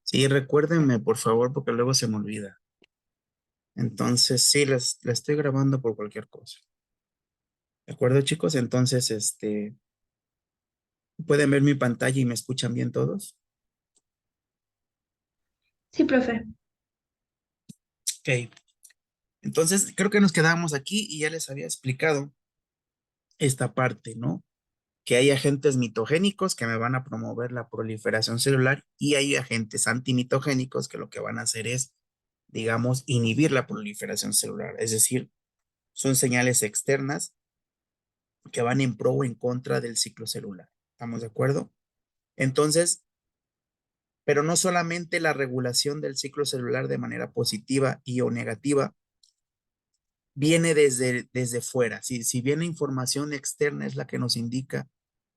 Sí, recuérdenme, por favor, porque luego se me olvida. Entonces, sí, la estoy grabando por cualquier cosa. ¿De acuerdo, chicos? Entonces, ¿pueden ver mi pantalla y me escuchan bien todos? Sí, profe. Ok. Entonces, creo que nos quedamos aquí y ya les había explicado esta parte, ¿no? Que hay agentes mitogénicos que me van a promover la proliferación celular y hay agentes antimitogénicos que lo que van a hacer es, digamos, inhibir la proliferación celular. Es decir, son señales externas que van en pro o en contra del ciclo celular. ¿Estamos de acuerdo? Entonces, pero no solamente la regulación del ciclo celular de manera positiva y o negativa viene desde fuera. Si viene información externa es la que nos indica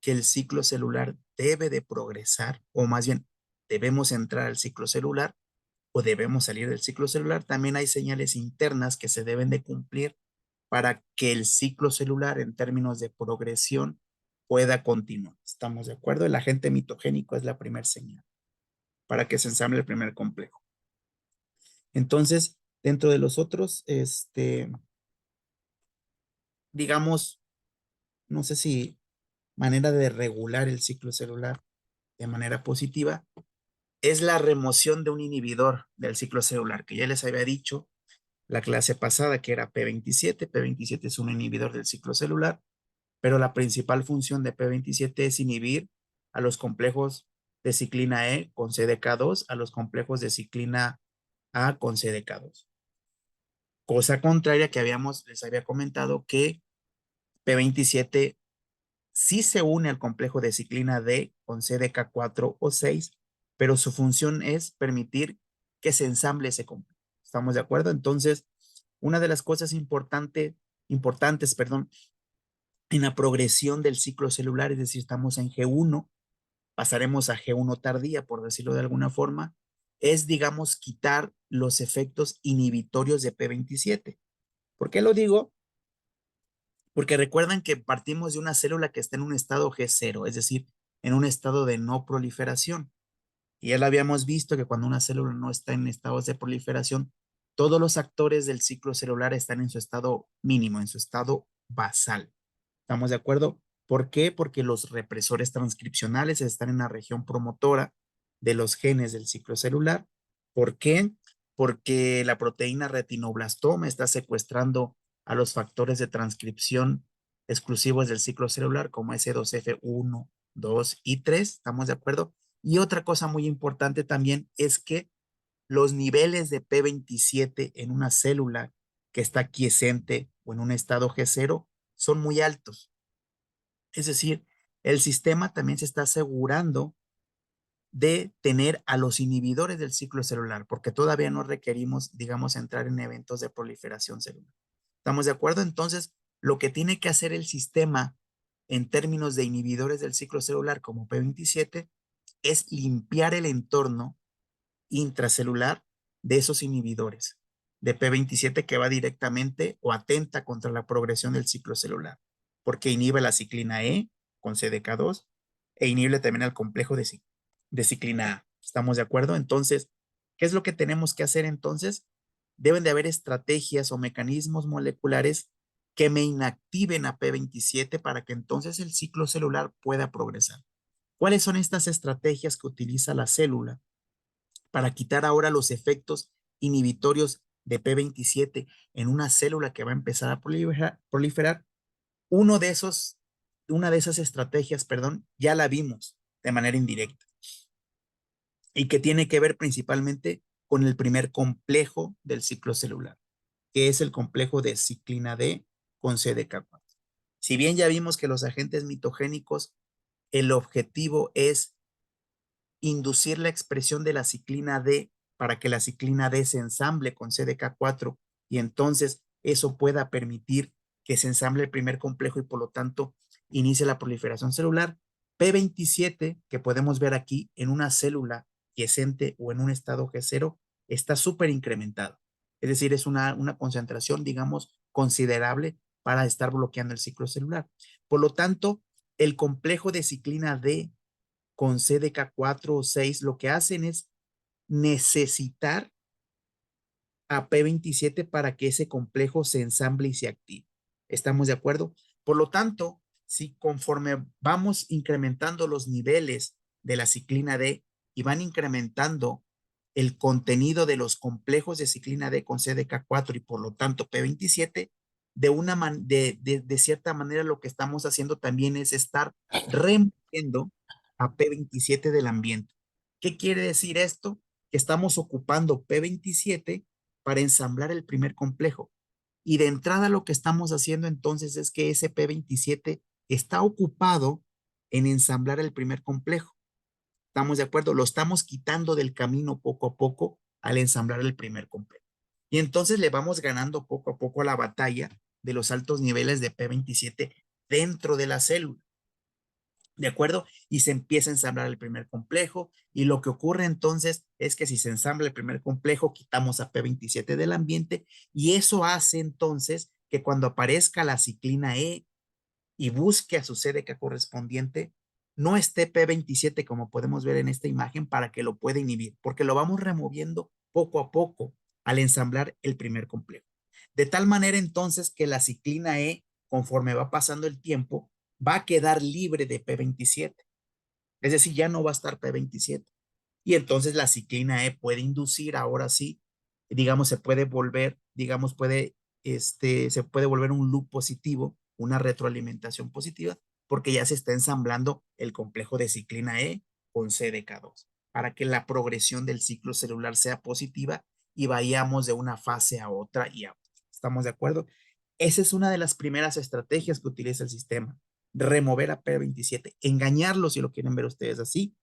que el ciclo celular debe de progresar, o más bien debemos entrar al ciclo celular o debemos salir del ciclo celular, también hay señales internas que se deben de cumplir para que el ciclo celular en términos de progresión pueda continuar. ¿Estamos de acuerdo? El agente mitogénico es la primera señal para que se ensamble el primer complejo. Entonces, dentro de los otros, digamos, no sé si manera de regular el ciclo celular de manera positiva es la remoción de un inhibidor del ciclo celular, que ya les había dicho la clase pasada que era P27. P27 es un inhibidor del ciclo celular, pero la principal función de P27 es inhibir a los complejos de ciclina E con CDK2, a los complejos de ciclina A con CDK2. Cosa contraria que les había comentado que P27 sí se une al complejo de ciclina D con CDK4 o 6, pero su función es permitir que se ensamble ese complejo. ¿Estamos de acuerdo? Entonces, una de las cosas importantes, perdón, en la progresión del ciclo celular, es decir, estamos en G1, pasaremos a G1 tardía, por decirlo de alguna forma, es, digamos, quitar los efectos inhibitorios de P27. ¿Por qué lo digo? Porque recuerdan que partimos de una célula que está en un estado G0, es decir, en un estado de no proliferación. Y ya lo habíamos visto que cuando una célula no está en estados de proliferación, todos los actores del ciclo celular están en su estado mínimo, en su estado basal. ¿Estamos de acuerdo? ¿Por qué? Porque los represores transcripcionales están en la región promotora de los genes del ciclo celular. ¿Por qué? Porque la proteína retinoblastoma está secuestrando a los factores de transcripción exclusivos del ciclo celular, como S2F1, 2 y 3. ¿Estamos de acuerdo? Y otra cosa muy importante también es que los niveles de P27 en una célula que está quiescente o en un estado G0 son muy altos. Es decir, el sistema también se está asegurando de tener a los inhibidores del ciclo celular, porque todavía no requerimos, digamos, entrar en eventos de proliferación celular. ¿Estamos de acuerdo? Entonces, lo que tiene que hacer el sistema en términos de inhibidores del ciclo celular como P27 es limpiar el entorno intracelular de esos inhibidores de P27 que va directamente o atenta contra la progresión del ciclo celular, porque inhibe la ciclina E con CDK2 e inhibe también el complejo de ciclina A. ¿Estamos de acuerdo? Entonces, ¿qué es lo que tenemos que hacer entonces? Deben de haber estrategias o mecanismos moleculares que me inactiven a P27 para que entonces el ciclo celular pueda progresar. ¿Cuáles son estas estrategias que utiliza la célula para quitar ahora los efectos inhibitorios de P27 en una célula que va a empezar a proliferar? Uno de esos, una de esas estrategias, perdón, ya la vimos de manera indirecta y que tiene que ver principalmente con el primer complejo del ciclo celular, que es el complejo de ciclina D con CDK4. Si bien ya vimos que los agentes mitogénicos, el objetivo es inducir la expresión de la ciclina D para que la ciclina D se ensamble con CDK4 y entonces eso pueda permitir que se ensamble el primer complejo y por lo tanto inicie la proliferación celular. P27, que podemos ver aquí en una célula quiescente o en un estado G0, está súper incrementado. Es decir, es una concentración, digamos, considerable para estar bloqueando el ciclo celular. Por lo tanto, el complejo de ciclina D con CDK4 o 6, lo que hacen es necesitar a P27 para que ese complejo se ensamble y se active. ¿Estamos de acuerdo? Por lo tanto, si conforme vamos incrementando los niveles de la ciclina D y van incrementando el contenido de los complejos de ciclina D con CDK4 y por lo tanto P27, de cierta manera lo que estamos haciendo también es estar removiendo a P27 del ambiente. ¿Qué quiere decir esto? Que estamos ocupando P27 para ensamblar el primer complejo. Y de entrada lo que estamos haciendo entonces es que ese P27 está ocupado en ensamblar el primer complejo. ¿Estamos de acuerdo? Lo estamos quitando del camino poco a poco al ensamblar el primer complejo. Y entonces le vamos ganando poco a poco a la batalla de los altos niveles de P27 dentro de la célula. ¿De acuerdo? Y se empieza a ensamblar el primer complejo y lo que ocurre entonces es que si se ensambla el primer complejo, quitamos a P27 del ambiente y eso hace entonces que cuando aparezca la ciclina E y busque a su CDK correspondiente, no esté P27 como podemos ver en esta imagen para que lo pueda inhibir, porque lo vamos removiendo poco a poco al ensamblar el primer complejo. De tal manera entonces que la ciclina E, conforme va pasando el tiempo, va a quedar libre de P27. Es decir, ya no va a estar P27. Y entonces la ciclina E puede inducir, ahora sí, digamos, se puede volver, digamos, se puede volver un loop positivo, una retroalimentación positiva, porque ya se está ensamblando el complejo de ciclina E con CDK2, para que la progresión del ciclo celular sea positiva y vayamos de una fase a otra y a otra. ¿Estamos de acuerdo? Esa es una de las primeras estrategias que utiliza el sistema, remover a P27, engañarlo si lo quieren ver ustedes así,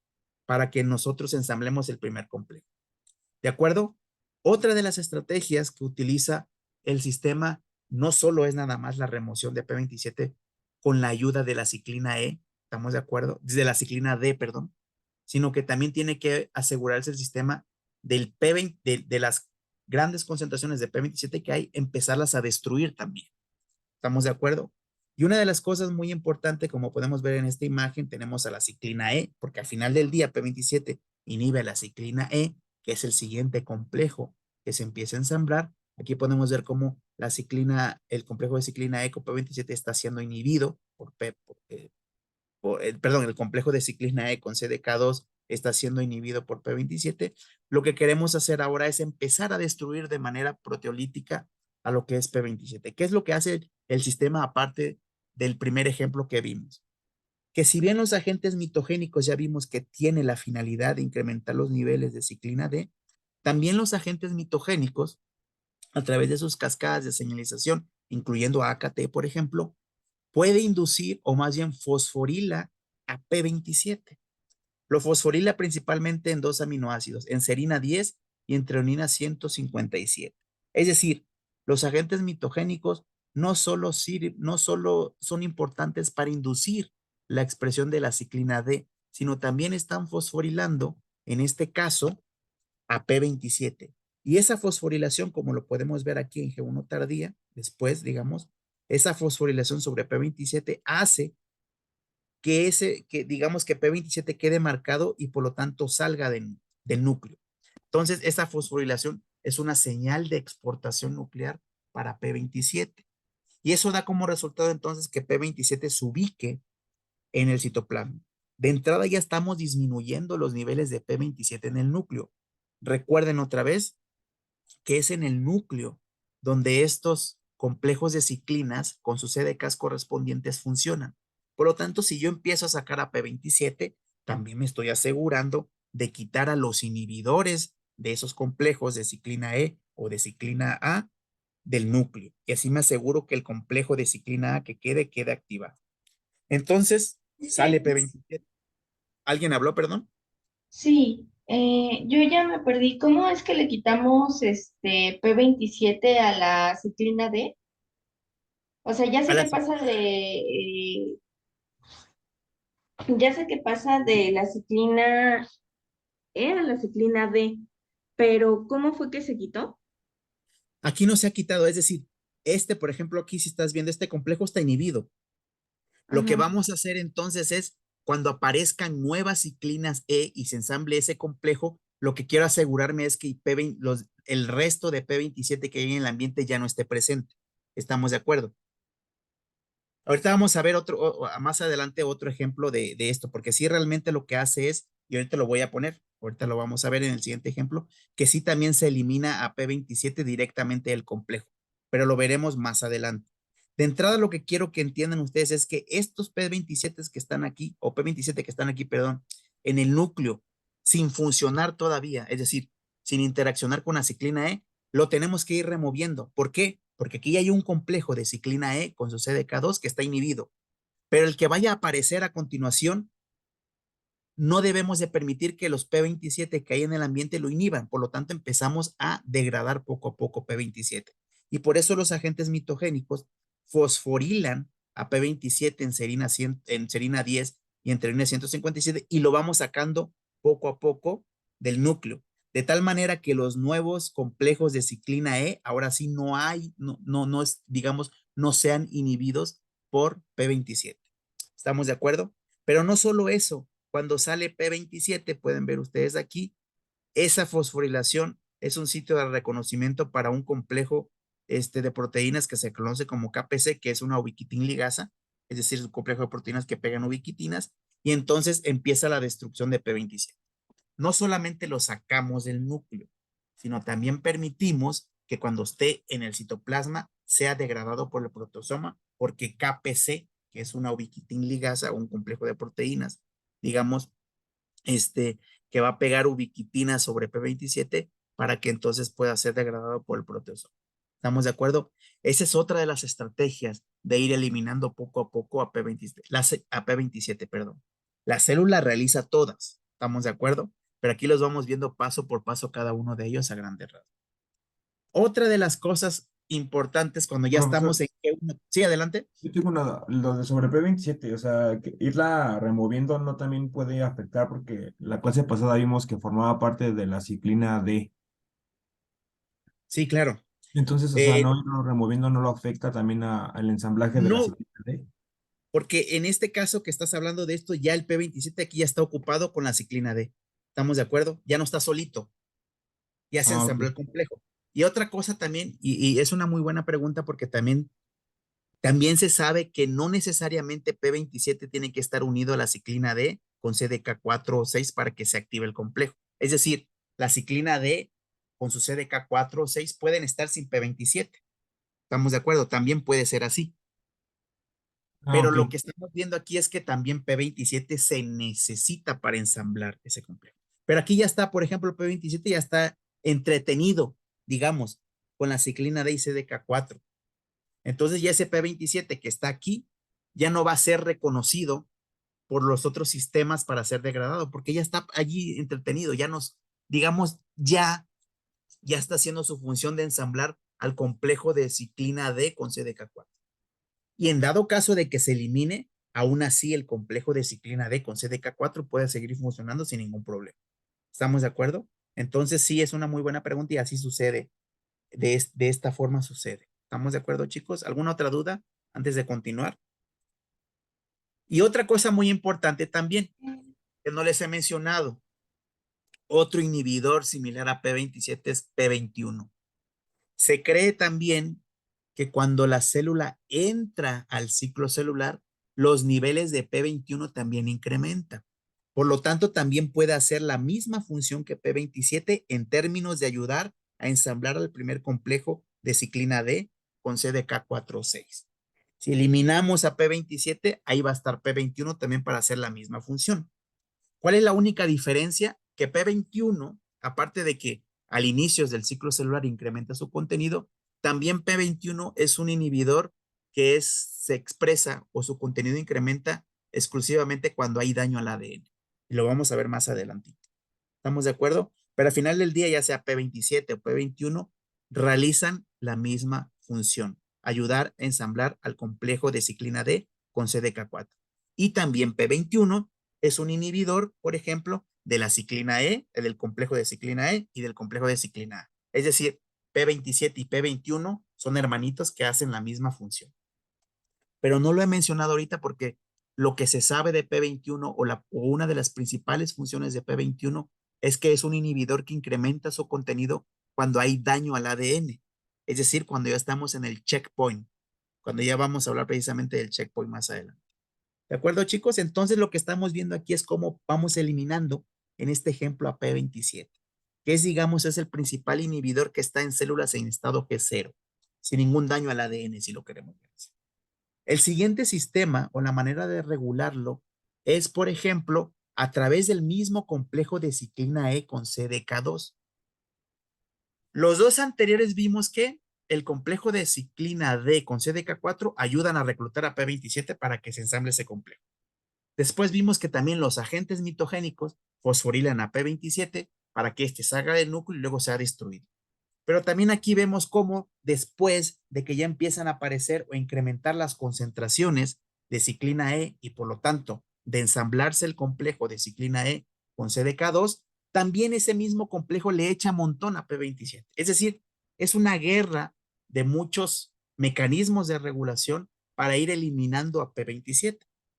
para que nosotros ensamblemos el primer complejo. ¿De acuerdo? Otra de las estrategias que utiliza el sistema no solo es nada más la remoción de P27 con la ayuda de la ciclina E, ¿estamos de acuerdo? De la ciclina D, perdón, sino que también tiene que asegurarse el sistema del P20, de las grandes concentraciones de P27 que hay, empezarlas a destruir también. ¿Estamos de acuerdo? Y una de las cosas muy importantes, como podemos ver en esta imagen, tenemos a la ciclina E, porque al final del día P27 inhibe a la ciclina E, que es el siguiente complejo que se empieza a ensamblar. Aquí podemos ver cómo la ciclina, el complejo de ciclina E con P27 está siendo inhibido perdón, el complejo de ciclina E con CDK2 está siendo inhibido por P27. Lo que queremos hacer ahora es empezar a destruir de manera proteolítica a lo que es P27. ¿Qué es lo que hace el sistema aparte del primer ejemplo que vimos? Que si bien los agentes mitogénicos ya vimos que tiene la finalidad de incrementar los niveles de ciclina D, también los agentes mitogénicos, a través de sus cascadas de señalización, incluyendo AKT, por ejemplo, puede inducir o más bien fosforila a P27. Lo fosforila principalmente en dos aminoácidos, en serina 10 y en treonina 157. Es decir, los agentes mitogénicos no solo son importantes para inducir la expresión de la ciclina D, sino también están fosforilando, en este caso, a P27. Y esa fosforilación, como lo podemos ver aquí en G1 tardía, después, digamos, esa fosforilación sobre P27 hace que digamos que P27 quede marcado y por lo tanto salga del núcleo. Entonces, esa fosforilación es una señal de exportación nuclear para P27. Y eso da como resultado entonces que P27 se ubique en el citoplasma. De entrada ya estamos disminuyendo los niveles de P27 en el núcleo. Recuerden otra vez que es en el núcleo donde estos complejos de ciclinas con sus CDKs correspondientes funcionan. Por lo tanto, si yo empiezo a sacar a P27, también me estoy asegurando de quitar a los inhibidores de esos complejos de ciclina E o de ciclina A del núcleo. Y así me aseguro que el complejo de ciclina A que quede activado. Entonces, sale P27. ¿Alguien habló, perdón? Sí, yo ya me perdí. ¿Cómo es que le quitamos este P27 a la ciclina D? O sea, A la, ya sé que pasa de la ciclina E a la ciclina D, pero ¿cómo fue que se quitó? aquí no se ha quitado, es decir, por ejemplo, aquí si estás viendo, este complejo está inhibido. Lo que Ajá. vamos a hacer entonces es, cuando aparezcan nuevas ciclinas E y se ensamble ese complejo, lo que quiero asegurarme es que el resto de P27 que hay en el ambiente ya no esté presente. ¿Estamos de acuerdo? Ahorita vamos a ver más adelante otro ejemplo de esto, porque sí realmente lo que hace es, y ahorita lo voy a poner, ahorita lo vamos a ver en el siguiente ejemplo, que sí también se elimina a P27 directamente del complejo, pero lo veremos más adelante. De entrada, lo que quiero que entiendan ustedes es que estos P27 que están aquí, o P27 que están aquí, perdón, en el núcleo, sin funcionar todavía, es decir, sin interaccionar con la ciclina E, lo tenemos que ir removiendo. ¿Por qué? Porque aquí hay un complejo de ciclina E con su CDK2 que está inhibido, pero el que vaya a aparecer a continuación, no debemos de permitir que los P27 que hay en el ambiente lo inhiban, por lo tanto empezamos a degradar poco a poco P27. Y por eso los agentes mitogénicos fosforilan a P27 en serina 10 y en serina 157 y lo vamos sacando poco a poco del núcleo. De tal manera que los nuevos complejos de ciclina E, ahora sí no es, digamos, no sean inhibidos por P27. ¿Estamos de acuerdo? Pero no solo eso, cuando sale P27, pueden ver ustedes aquí, esa fosforilación es un sitio de reconocimiento para un complejo de proteínas que se conoce como KPC, que es una ubiquitin ligasa, es decir, es un complejo de proteínas que pegan ubiquitinas, y entonces empieza la destrucción de P27. No solamente lo sacamos del núcleo, sino también permitimos que cuando esté en el citoplasma sea degradado por el protosoma, porque KPC, que es una ubiquitin ligasa o un complejo de proteínas, digamos, este, que va a pegar ubiquitina sobre P27 para que entonces pueda ser degradado por el proteosoma. ¿Estamos de acuerdo? Esa es otra de las estrategias de ir eliminando poco a poco a P27, perdón. La célula realiza todas, ¿estamos de acuerdo? Pero aquí los vamos viendo paso por paso cada uno de ellos a grandes rasgos. Otra de las cosas importantes cuando ya estamos Profesor, en Sí, adelante. yo tengo una, lo de sobre P27, o sea, que irla removiendo no también puede afectar porque la clase pasada vimos que formaba parte de la ciclina D. Sí, claro. Entonces, o sea, Eh, no irlo removiendo no lo afecta también al ensamblaje de la no, ciclina D. porque en este caso que estás hablando de esto, ya el P27 aquí ya está ocupado con la ciclina D. ¿Estamos de acuerdo? Ya no está solito, ya se Ah, ok. ensambló el complejo. Y otra cosa también, y es una muy buena pregunta porque también se sabe que no necesariamente P27 tiene que estar unido a la ciclina D con CDK4 o 6 para que se active el complejo. Es decir, la ciclina D con su CDK4 o 6 pueden estar sin P27. ¿Estamos de acuerdo? También puede ser así. Ah, Pero ok. lo que estamos viendo aquí es que también P27 se necesita para ensamblar ese complejo. Pero aquí ya está, por ejemplo, P27 ya está entretenido, digamos, con la ciclina D y CDK4. Entonces ya ese P27 que está aquí ya no va a ser reconocido por los otros sistemas para ser degradado, porque ya está allí entretenido, digamos, ya está haciendo su función de ensamblar al complejo de ciclina D con CDK4. Y en dado caso de que se elimine, aún así el complejo de ciclina D con CDK4 puede seguir funcionando sin ningún problema. ¿Estamos de acuerdo? Entonces sí es una muy buena pregunta y así sucede, de esta forma sucede. ¿Estamos de acuerdo, chicos? ¿Alguna otra duda antes de continuar? Y otra cosa muy importante también, que no les he mencionado, otro inhibidor similar a P27 es P21. Se cree también que cuando la célula entra al ciclo celular, los niveles de P21 también incrementan. Por lo tanto, también puede hacer la misma función que P27 en términos de ayudar a ensamblar al primer complejo de ciclina D con CDK4/6. Si eliminamos a P27, ahí va a estar P21 también para hacer la misma función. ¿Cuál es la única diferencia? Que P21, aparte de que al inicio del ciclo celular incrementa su contenido, también P21 es un inhibidor se expresa o su contenido incrementa exclusivamente cuando hay daño al ADN. Y lo vamos a ver más adelante. ¿Estamos de acuerdo? Pero al final del día, ya sea P27 o P21, realizan la misma función, ayudar a ensamblar al complejo de ciclina D con CDK4. Y también P21 es un inhibidor, por ejemplo, de la ciclina E, del complejo de ciclina E y del complejo de ciclina A. Es decir, P27 y P21 son hermanitos que hacen la misma función. Pero no lo he mencionado ahorita porque lo que se sabe de P21 o una de las principales funciones de P21 es que es un inhibidor que incrementa su contenido cuando hay daño al ADN, es decir, cuando ya estamos en el checkpoint, cuando ya vamos a hablar precisamente del checkpoint más adelante. ¿De acuerdo, chicos? Entonces lo que estamos viendo aquí es cómo vamos eliminando, en este ejemplo, a P27, que es, digamos, es el principal inhibidor que está en células en estado G0, sin ningún daño al ADN, si lo queremos ver así. El siguiente sistema o la manera de regularlo es, por ejemplo, a través del mismo complejo de ciclina E con CDK2. Los dos anteriores vimos que el complejo de ciclina D con CDK4 ayudan a reclutar a P27 para que se ensamble ese complejo. Después vimos que también los agentes mitogénicos fosforilan a P27 para que éste salga del núcleo y luego sea destruido. Pero también aquí vemos cómo después de que ya empiezan a aparecer o incrementar las concentraciones de ciclina E y por lo tanto de ensamblarse el complejo de ciclina E con CDK2, también ese mismo complejo le echa montón a P27. Es decir, es una guerra de muchos mecanismos de regulación para ir eliminando a P27.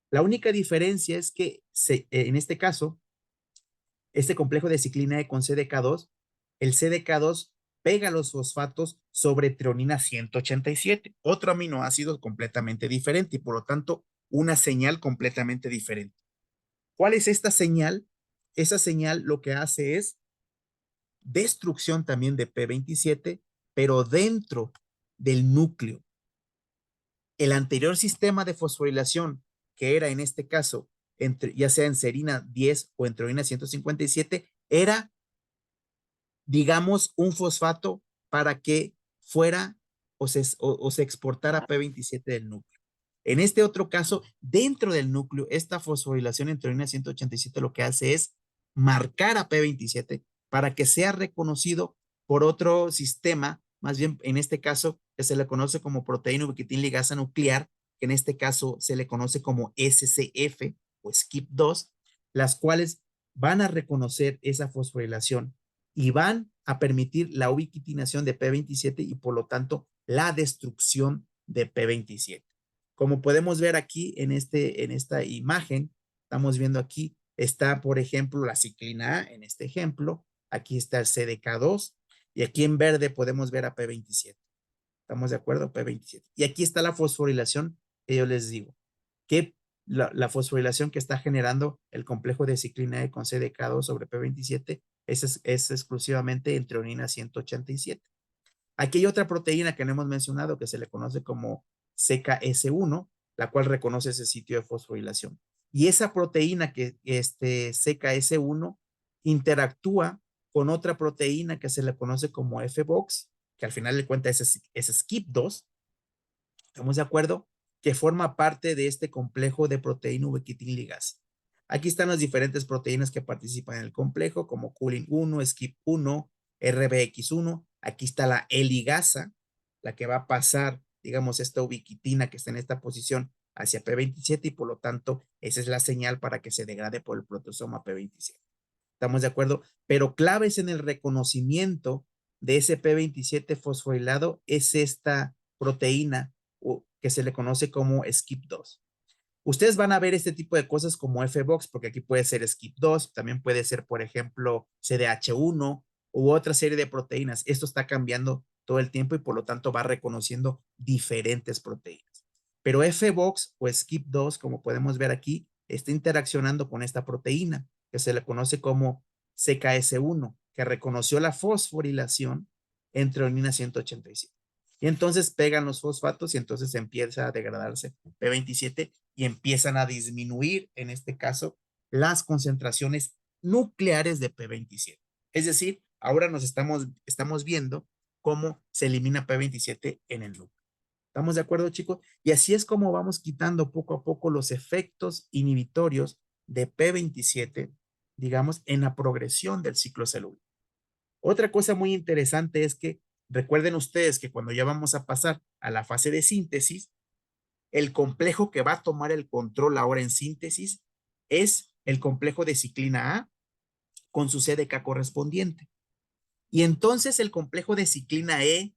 La única diferencia es que en este caso, este complejo de ciclina E con CDK2, el CDK2 pega los fosfatos sobre treonina 187, otro aminoácido completamente diferente y por lo tanto una señal completamente diferente. ¿Cuál es esta señal? Esa señal lo que hace es destrucción también de P27, pero dentro del núcleo. El anterior sistema de fosforilación, que era en este caso, entre, ya sea en serina 10 o en treonina 157, era, digamos, un fosfato para que fuera o se exportara P27 del núcleo. En este otro caso, dentro del núcleo, esta fosforilación en treonina 187 lo que hace es marcar a P27 para que sea reconocido por otro sistema, más bien en este caso, que se le conoce como proteína ubiquitina ligasa nuclear, que en este caso se le conoce como SCF o SCIP2, las cuales van a reconocer esa fosforilación y van a permitir la ubiquitinación de P27 y por lo tanto la destrucción de P27. Como podemos ver aquí en esta imagen, estamos viendo aquí, está por ejemplo la ciclina A en este ejemplo, aquí está el CDK2 y aquí en verde podemos ver a P27. ¿Estamos de acuerdo? P27. Y aquí está la fosforilación que yo les digo, que la fosforilación que está generando el complejo de ciclina E con CDK2 sobre P27 es exclusivamente en treonina 187. Aquí hay otra proteína que no hemos mencionado que se le conoce como CKS1, la cual reconoce ese sitio de fosforilación. Y esa proteína que CKS1 interactúa con otra proteína que se le conoce como FBOX, que al final de cuentas es SCIP2, ¿estamos de acuerdo? Que forma parte de este complejo de proteína ubiquitina ligasa. Aquí están las diferentes proteínas que participan en el complejo, como Culin1, SCIP1, RBX1. Aquí está la E-ligasa, la que va a pasar, digamos, esta ubiquitina que está en esta posición hacia P27 y por lo tanto esa es la señal para que se degrade por el protosoma P27. ¿Estamos de acuerdo? Pero claves en el reconocimiento de ese P27 fosforilado es esta proteína que se le conoce como SCIP2. Ustedes van a ver este tipo de cosas como FBOX, porque aquí puede ser SCIP2, también puede ser, por ejemplo, CDH1 u otra serie de proteínas. Esto está cambiando todo el tiempo y por lo tanto va reconociendo diferentes proteínas. Pero FBOX o SCIP2, como podemos ver aquí, está interaccionando con esta proteína que se le conoce como CKS1, que reconoció la fosforilación en treonina 187. Y entonces pegan los fosfatos y entonces empieza a degradarse P27 y empiezan a disminuir, en este caso, las concentraciones nucleares de P27. Es decir, ahora nos estamos viendo cómo se elimina P27 en el núcleo. ¿Estamos de acuerdo, chicos? Y así es como vamos quitando poco a poco los efectos inhibitorios de P27, digamos, en la progresión del ciclo celular. Otra cosa muy interesante es que recuerden ustedes que cuando ya vamos a pasar a la fase de síntesis, el complejo que va a tomar el control ahora en síntesis es el complejo de ciclina A con su CDK correspondiente. Y entonces el complejo de ciclina E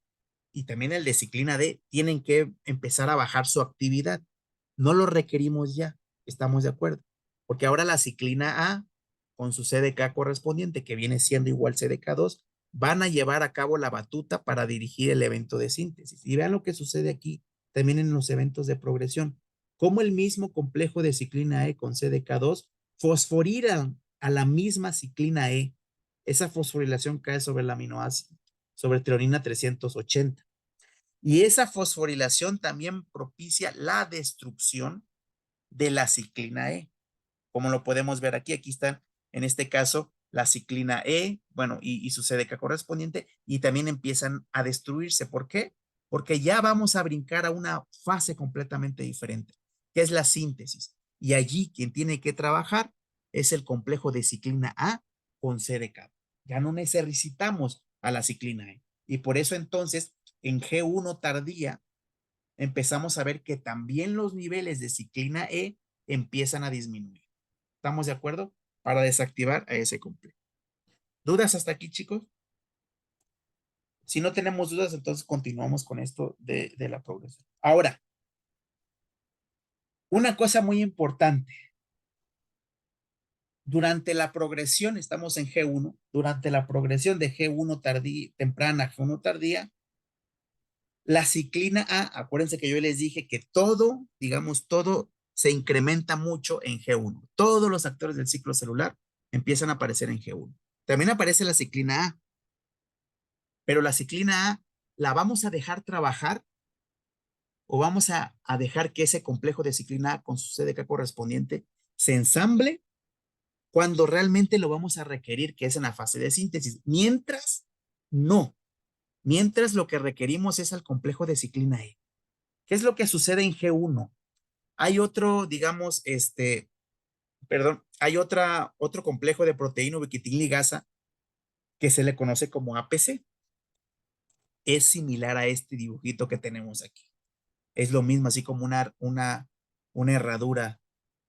y también el de ciclina D tienen que empezar a bajar su actividad. No lo requerimos ya, estamos de acuerdo. Porque ahora la ciclina A con su CDK correspondiente, que viene siendo igual CDK2, van a llevar a cabo la batuta para dirigir el evento de síntesis. Y vean lo que sucede aquí también en los eventos de progresión. Cómo el mismo complejo de ciclina E con CDK2 fosforilan a la misma ciclina E. Esa fosforilación cae sobre el aminoácido, sobre treonina 380. Y esa fosforilación también propicia la destrucción de la ciclina E. Como lo podemos ver aquí, aquí están, en este caso, la ciclina E, bueno, y su CDK correspondiente, y también empiezan a destruirse. ¿Por qué? Porque ya vamos a brincar a una fase completamente diferente, que es la síntesis. Y allí quien tiene que trabajar es el complejo de ciclina A con CDK. Ya no necesitamos a la ciclina E. Y por eso entonces, en G1 tardía, empezamos a ver que también los niveles de ciclina E empiezan a disminuir. ¿Estamos de acuerdo? Para desactivar a ese complejo. ¿Dudas hasta aquí, chicos? Si no tenemos dudas, entonces continuamos con esto de la progresión. Ahora, una cosa muy importante. Durante la progresión, estamos en G1, durante la progresión de G1 tardía, temprana a G1 tardía, la ciclina A, acuérdense que yo les dije que todo, digamos, todo se incrementa mucho en G1. Todos los actores del ciclo celular empiezan a aparecer en G1. También aparece la ciclina A, pero la ciclina A la vamos a dejar trabajar o vamos a dejar que ese complejo de ciclina A con su CDK correspondiente se ensamble cuando realmente lo vamos a requerir, que es en la fase de síntesis. Mientras, no. Mientras lo que requerimos es al complejo de ciclina E. ¿Qué es lo que sucede en G1? Hay otro, digamos, otro complejo de proteína ubiquitina ligasa que se le conoce como APC. Es similar a este dibujito que tenemos aquí. Es lo mismo, así como una herradura.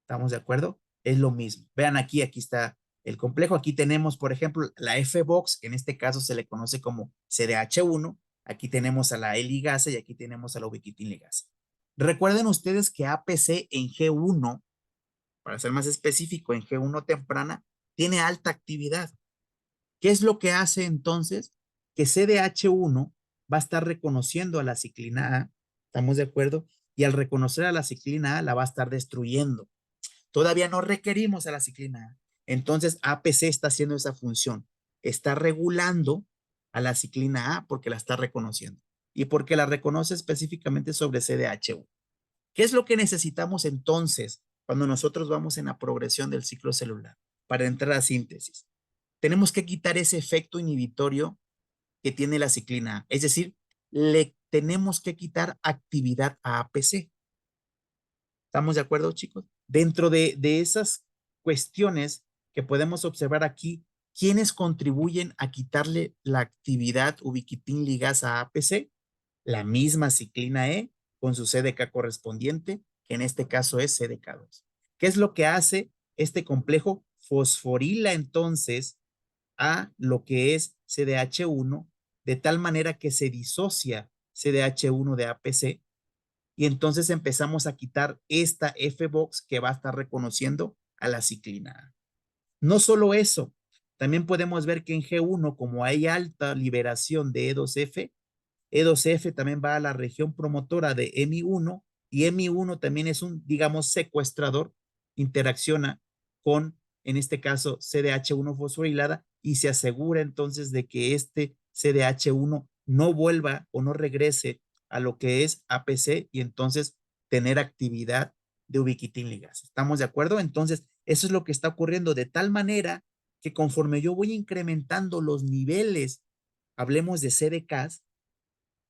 ¿Estamos de acuerdo? Es lo mismo. Vean aquí, aquí está el complejo. Aquí tenemos, por ejemplo, la F-Box, en este caso se le conoce como CDH1. Aquí tenemos a la E-ligasa y aquí tenemos a la ubiquitina ligasa. Recuerden ustedes que APC en G1, para ser más específico, en G1 temprana, tiene alta actividad. ¿Qué es lo que hace entonces? Que CDH1 va a estar reconociendo a la ciclina A, ¿estamos de acuerdo? Y al reconocer a la ciclina A, la va a estar destruyendo. Todavía no requerimos a la ciclina A. Entonces, APC está haciendo esa función. Está regulando a la ciclina A porque la está reconociendo. Y porque la reconoce específicamente sobre CDH1. ¿Qué es lo que necesitamos entonces cuando nosotros vamos en la progresión del ciclo celular para entrar a síntesis? Tenemos que quitar ese efecto inhibitorio que tiene la ciclina A. Es decir, le tenemos que quitar actividad a APC. ¿Estamos de acuerdo, chicos? Dentro de esas cuestiones que podemos observar aquí, ¿quiénes contribuyen a quitarle la actividad ubiquitin ligasa a APC? La misma ciclina E con su CDK correspondiente, que en este caso es CDK2. ¿Qué es lo que hace este complejo? Fosforila entonces a lo que es CDH1, de tal manera que se disocia CDH1 de APC y entonces empezamos a quitar esta F-Box que va a estar reconociendo a la ciclina A. No solo eso, también podemos ver que en G1, como hay alta liberación de E2F, E2F también va a la región promotora de EMI1 y EMI1 también es un, digamos, secuestrador, interacciona con, en este caso, CDH1 fosforilada y se asegura entonces de que este CDH1 no vuelva o no regrese a lo que es APC y entonces tener actividad de ubiquitin ligasa. ¿Estamos de acuerdo? Entonces, eso es lo que está ocurriendo de tal manera que conforme yo voy incrementando los niveles, hablemos de CDKs,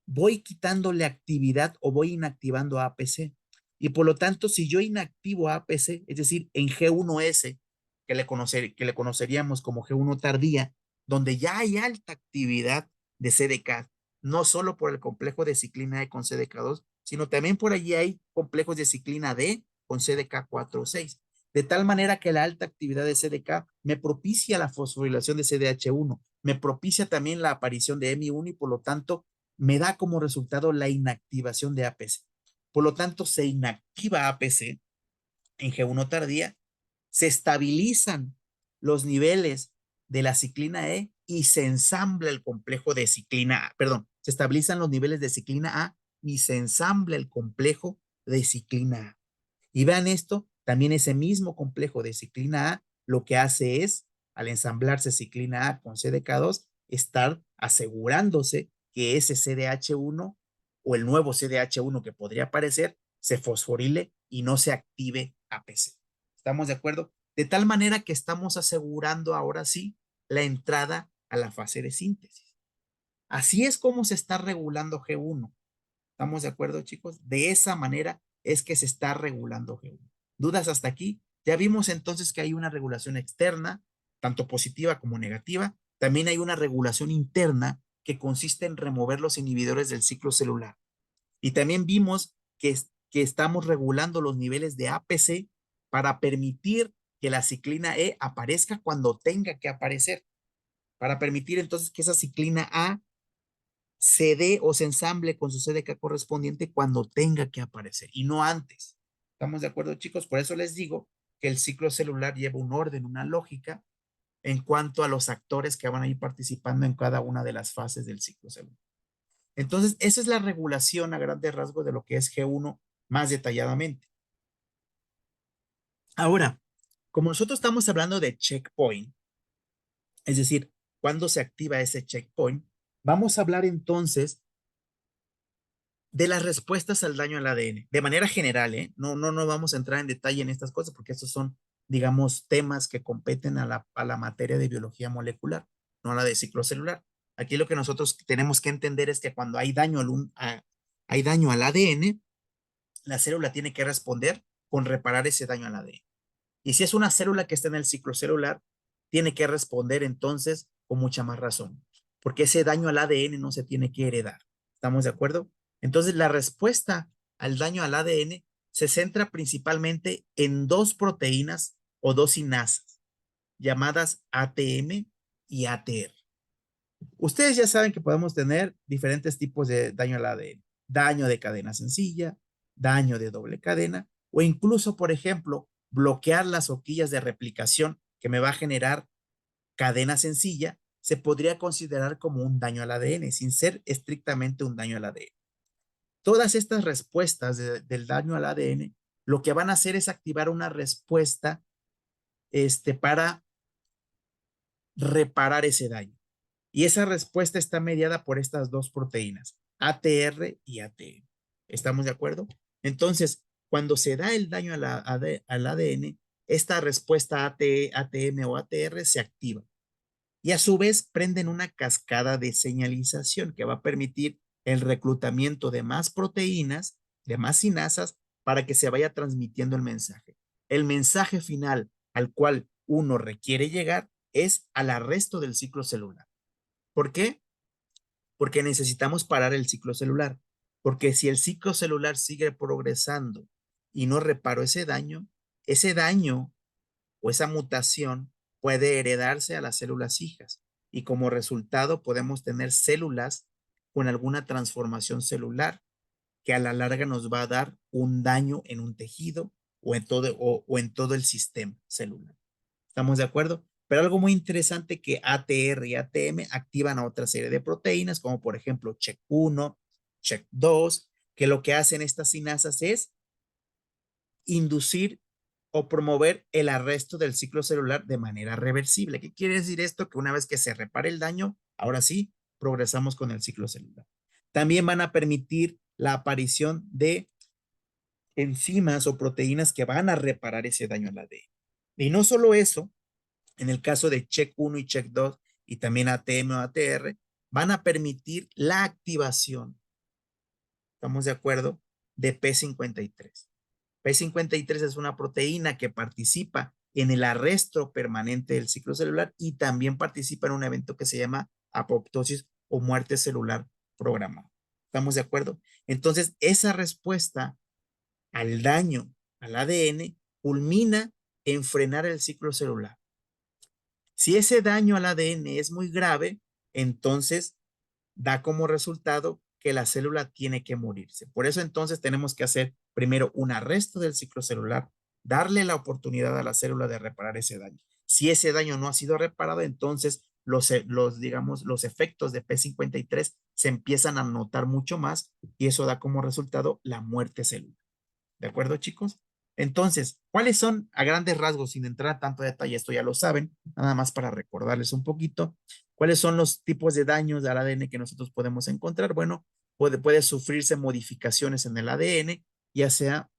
voy quitándole actividad o voy inactivando a APC. Y por lo tanto, si yo inactivo a APC, es decir, en G1S, que le conoceríamos como G1 tardía, donde ya hay alta actividad de CDK, no solo por el complejo de ciclina E con CDK2, sino también por allí hay complejos de ciclina D con CDK4 o 6. De tal manera que la alta actividad de CDK me propicia la fosforilación de CDH1, me propicia también la aparición de EMI1 y por lo tanto me da como resultado la inactivación de APC. Por lo tanto, se inactiva APC en G1 tardía, se estabilizan los niveles de la ciclina E y se ensambla el complejo de ciclina A. Perdón, se estabilizan los niveles de ciclina A y se ensambla el complejo de ciclina A. Y vean esto, también ese mismo complejo de ciclina A lo que hace es, al ensamblarse ciclina A con CDK2, estar asegurándose que ese CDH1 o el nuevo CDH1 que podría aparecer se fosforile y no se active APC. ¿Estamos de acuerdo? De tal manera que estamos asegurando ahora sí la entrada a la fase de síntesis. Así es como se está regulando G1. ¿Estamos de acuerdo, chicos? De esa manera es que se está regulando G1. ¿Dudas hasta aquí? Ya vimos entonces que hay una regulación externa, tanto positiva como negativa. También hay una regulación interna que consiste en remover los inhibidores del ciclo celular. Y también vimos que estamos regulando los niveles de APC para permitir que la ciclina E aparezca cuando tenga que aparecer, para permitir entonces que esa ciclina A se dé o se ensamble con su CDK correspondiente cuando tenga que aparecer y no antes. ¿Estamos de acuerdo, chicos? Por eso les digo que el ciclo celular lleva un orden, una lógica en cuanto a los actores que van a ir participando en cada una de las fases del ciclo celular. Entonces, esa es la regulación a grandes rasgos de lo que es G1 más detalladamente. Ahora, como nosotros estamos hablando de checkpoint, es decir, cuando se activa ese checkpoint, vamos a hablar entonces de las respuestas al daño al ADN. De manera general, ¿eh? No vamos a entrar en detalle en estas cosas porque estos son, digamos, temas que competen a la materia de biología molecular, no a la de ciclo celular. Aquí lo que nosotros tenemos que entender es que cuando hay daño hay daño al ADN, la célula tiene que responder con reparar ese daño al ADN. Y si es una célula que está en el ciclo celular, tiene que responder entonces con mucha más razón, porque ese daño al ADN no se tiene que heredar. ¿Estamos de acuerdo? Entonces, la respuesta al daño al ADN se centra principalmente en dos proteínas o dos sinasas, llamadas ATM y ATR. Ustedes ya saben que podemos tener diferentes tipos de daño al ADN. Daño de cadena sencilla, daño de doble cadena, o incluso, por ejemplo, bloquear las horquillas de replicación que me va a generar cadena sencilla, se podría considerar como un daño al ADN, sin ser estrictamente un daño al ADN. Todas estas respuestas del daño al ADN, lo que van a hacer es activar una respuesta para reparar ese daño. Y esa respuesta está mediada por estas dos proteínas, ATR y ATM. ¿Estamos de acuerdo? Entonces, cuando se da el daño al ADN, esta respuesta ATM o ATR se activa. Y a su vez prenden una cascada de señalización que va a permitir el reclutamiento de más proteínas, de más sinasas, para que se vaya transmitiendo el mensaje. El mensaje final al cual uno requiere llegar es al arresto del ciclo celular. ¿Por qué? Porque necesitamos parar el ciclo celular. Porque si el ciclo celular sigue progresando y no reparo ese daño o esa mutación puede heredarse a las células hijas. Y como resultado podemos tener células con alguna transformación celular que a la larga nos va a dar un daño en un tejido o en todo el sistema celular. ¿Estamos de acuerdo? Pero algo muy interesante que ATR y ATM activan a otra serie de proteínas, como por ejemplo CHEK1, CHEK2, que lo que hacen estas sinasas es inducir o promover el arresto del ciclo celular de manera reversible. ¿Qué quiere decir esto? Que una vez que se repare el daño, ahora sí, progresamos con el ciclo celular. También van a permitir la aparición de enzimas o proteínas que van a reparar ese daño al ADN. Y no solo eso, en el caso de CHEK1 y CHEK2 y también ATM o ATR, van a permitir la activación, ¿estamos de acuerdo?, de P53. P53 es una proteína que participa en el arresto permanente del ciclo celular y también participa en un evento que se llama apoptosis o muerte celular programada. ¿Estamos de acuerdo? Entonces, esa respuesta al daño al ADN culmina en frenar el ciclo celular. Si ese daño al ADN es muy grave, entonces da como resultado que la célula tiene que morirse. Por eso entonces tenemos que hacer primero un arresto del ciclo celular, darle la oportunidad a la célula de reparar ese daño. Si ese daño no ha sido reparado, entonces digamos, los efectos de P53 se empiezan a notar mucho más y eso da como resultado la muerte celular. ¿De acuerdo, chicos? Entonces, ¿cuáles son a grandes rasgos, sin entrar a tanto detalle? Esto ya lo saben, nada más para recordarles un poquito. ¿Cuáles son los tipos de daños al ADN que nosotros podemos encontrar? Bueno, puede sufrirse modificaciones en el ADN, ya sea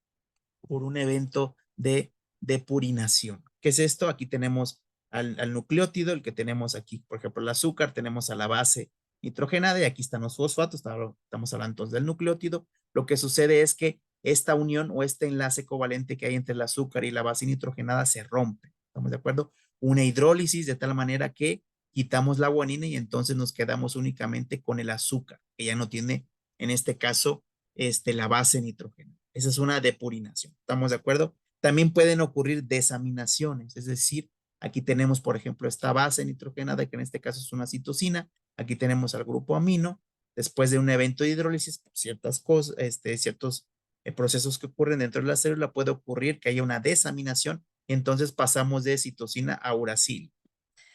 por un evento de depurinación. ¿Qué es esto? Aquí tenemos al nucleótido, el que tenemos aquí, por ejemplo, el azúcar, tenemos a la base nitrogenada y aquí están los fosfatos, estamos hablando entonces del nucleótido. Lo que sucede es que esta unión o este enlace covalente que hay entre el azúcar y la base nitrogenada se rompe. ¿Estamos de acuerdo? Una hidrólisis de tal manera que quitamos la guanina y entonces nos quedamos únicamente con el azúcar, que ya no tiene, en este caso, la base nitrogenada. Esa es una depurinación. ¿Estamos de acuerdo? También pueden ocurrir desaminaciones, es decir, aquí tenemos, por ejemplo, esta base nitrogenada, que en este caso es una citosina. Aquí tenemos al grupo amino. Después de un evento de hidrólisis, por ciertas cosas, ciertos procesos que ocurren dentro de la célula, puede ocurrir que haya una desaminación y entonces pasamos de citosina a uracilo.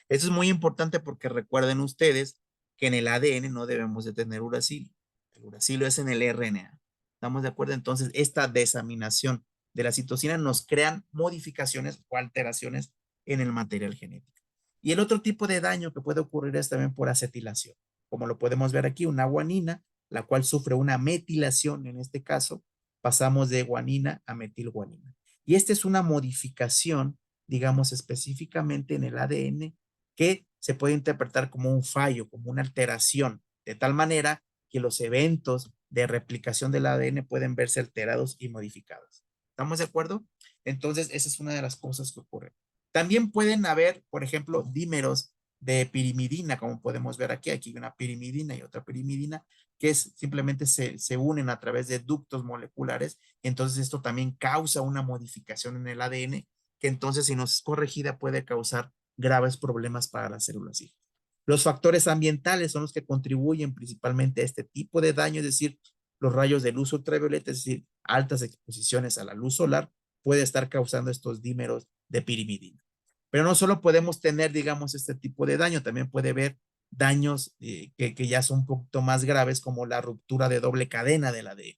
Eso es muy importante porque recuerden ustedes que en el ADN no debemos de tener uracilo. El uracilo es en el RNA. ¿Estamos de acuerdo? Entonces, esta desaminación de la citosina nos crean modificaciones o alteraciones en el material genético. Y el otro tipo de daño que puede ocurrir es también por acetilación. Como lo podemos ver aquí, una guanina, la cual sufre una metilación, en este caso, pasamos de guanina a metilguanina. Y esta es una modificación, digamos, específicamente en el ADN que se puede interpretar como un fallo, como una alteración, de tal manera que los eventos de replicación del ADN pueden verse alterados y modificados. ¿Estamos de acuerdo? Entonces, esa es una de las cosas que ocurren. También pueden haber, por ejemplo, dímeros de pirimidina, como podemos ver aquí. Aquí hay una pirimidina y otra pirimidina, que simplemente se unen a través de ductos moleculares. Entonces, esto también causa una modificación en el ADN, que entonces, si no es corregida, puede causar graves problemas para las células hijas. Los factores ambientales son los que contribuyen principalmente a este tipo de daño, es decir, los rayos de luz ultravioleta, es decir, altas exposiciones a la luz solar, puede estar causando estos dímeros de pirimidina. Pero no solo podemos tener, digamos, este tipo de daño, también puede haber daños que ya son un poquito más graves, como la ruptura de doble cadena del ADN.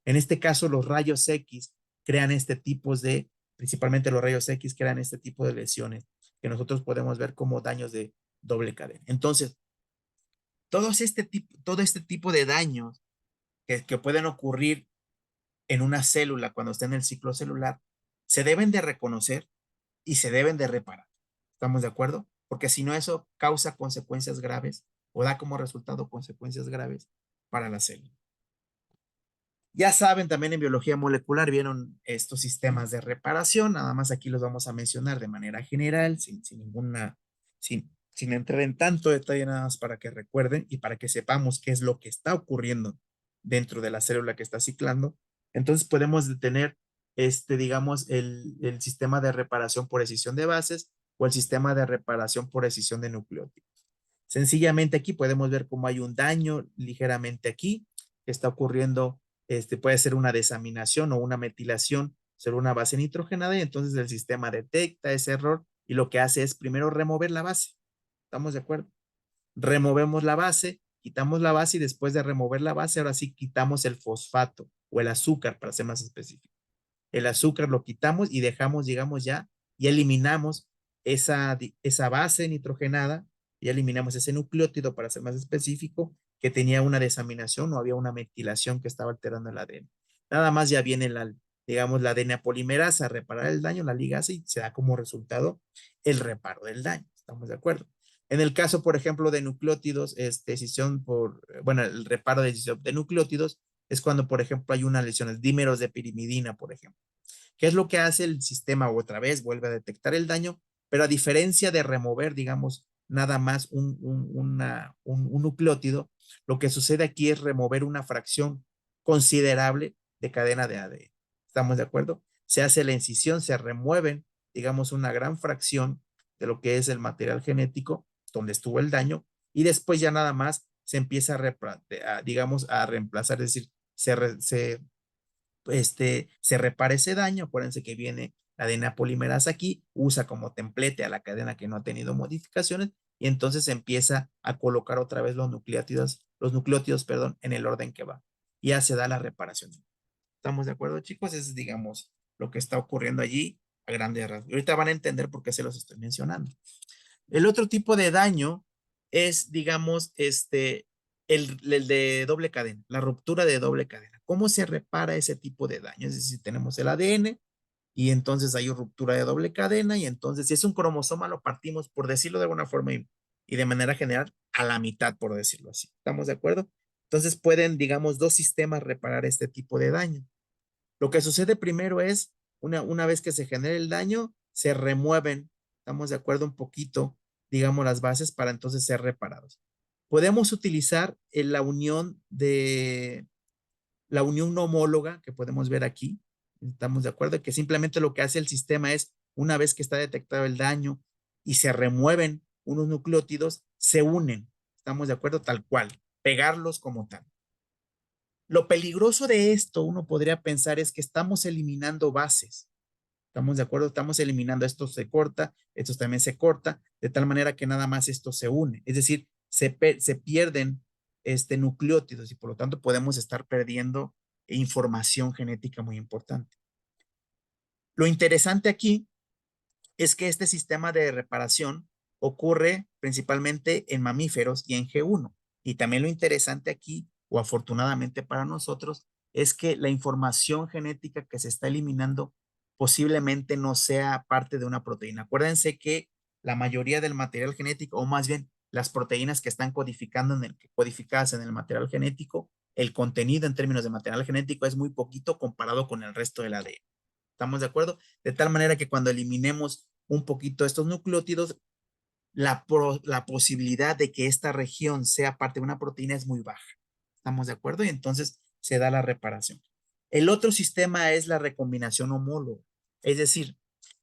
En este caso, los rayos X crean este tipo de, principalmente los rayos X crean este tipo de lesiones que nosotros podemos ver como daños de doble cadena. Entonces, todo este tipo de daños que pueden ocurrir en una célula cuando está en el ciclo celular, se deben de reconocer y se deben de reparar. ¿Estamos de acuerdo? Porque si no, eso causa consecuencias graves o da como resultado consecuencias graves para la célula. Ya saben, también en biología molecular vieron estos sistemas de reparación, nada más aquí los vamos a mencionar de manera general, sin entrar en tanto detalle, nada más para que recuerden y para que sepamos qué es lo que está ocurriendo dentro de la célula que está ciclando. Entonces podemos detener, digamos, el sistema de reparación por escisión de bases o el sistema de reparación por escisión de nucleótidos. Sencillamente aquí podemos ver cómo hay un daño ligeramente aquí que está ocurriendo. Puede ser una desaminación o una metilación sobre una base nitrogenada y entonces el sistema detecta ese error y lo que hace es primero remover la base. ¿Estamos de acuerdo? Removemos la base, quitamos la base y después de remover la base, ahora sí quitamos el fosfato o el azúcar, para ser más específico. El azúcar lo quitamos y dejamos, digamos, ya, y eliminamos esa base nitrogenada, y eliminamos ese nucleótido, para ser más específico, que tenía una desaminación o había una metilación que estaba alterando el ADN. Nada más ya viene digamos, la ADN polimerasa a reparar el daño, la ligasa, y se da como resultado el reparo del daño. ¿Estamos de acuerdo? En el caso, por ejemplo, de nucleótidos, bueno, el reparo de decisión de nucleótidos es cuando, por ejemplo, hay una lesión, dímeros de pirimidina, por ejemplo. ¿Qué es lo que hace el sistema? Otra vez vuelve a detectar el daño, pero a diferencia de remover, digamos, nada más un nucleótido, lo que sucede aquí es remover una fracción considerable de cadena de ADN. ¿Estamos de acuerdo? Se hace la incisión, se remueven, digamos, una gran fracción de lo que es el material genético donde estuvo el daño y después ya nada más se empieza digamos, a reemplazar, es decir, se repara ese daño. Acuérdense que viene La ADN polimerasa aquí usa como templete a la cadena que no ha tenido modificaciones y entonces empieza a colocar otra vez los nucleótidos, perdón, en el orden que va. Y ya se da la reparación. ¿Estamos de acuerdo, chicos? Eso es, digamos, lo que está ocurriendo allí a grandes rasgos. Y ahorita van a entender por qué se los estoy mencionando. El otro tipo de daño es, digamos, el de doble cadena, la ruptura de doble cadena. ¿Cómo se repara ese tipo de daño? Es decir, tenemos el ADN y entonces hay ruptura de doble cadena y entonces si es un cromosoma lo partimos, por decirlo de alguna forma y de manera general, a la mitad, por decirlo así. ¿Estamos de acuerdo? Entonces pueden, digamos, dos sistemas reparar este tipo de daño. Lo que sucede primero es, una vez que se genera el daño, se remueven, estamos de acuerdo un poquito, digamos, las bases para entonces ser reparados. Podemos utilizar la unión no homóloga que podemos ver aquí. Estamos de acuerdo que simplemente lo que hace el sistema es, una vez que está detectado el daño y se remueven unos nucleótidos, se unen. Estamos de acuerdo tal cual, pegarlos como tal. Lo peligroso de esto, uno podría pensar, es que estamos eliminando bases. ¿Estamos de acuerdo? Estamos eliminando, esto se corta, esto también se corta, de tal manera que nada más esto se une. Es decir, se pierden nucleótidos y por lo tanto podemos estar perdiendo información genética muy importante. Lo interesante aquí es que este sistema de reparación ocurre principalmente en mamíferos y en G1. Y también lo interesante aquí, o afortunadamente para nosotros, es que la información genética que se está eliminando posiblemente no sea parte de una proteína. Acuérdense que la mayoría del material genético, o más bien las proteínas que están codificadas en el material genético, el contenido en términos de material genético es muy poquito comparado con el resto del ADN. ¿Estamos de acuerdo? De tal manera que cuando eliminemos un poquito estos nucleótidos, la posibilidad de que esta región sea parte de una proteína es muy baja. ¿Estamos de acuerdo? Y entonces se da la reparación. El otro sistema es la recombinación homóloga. Es decir,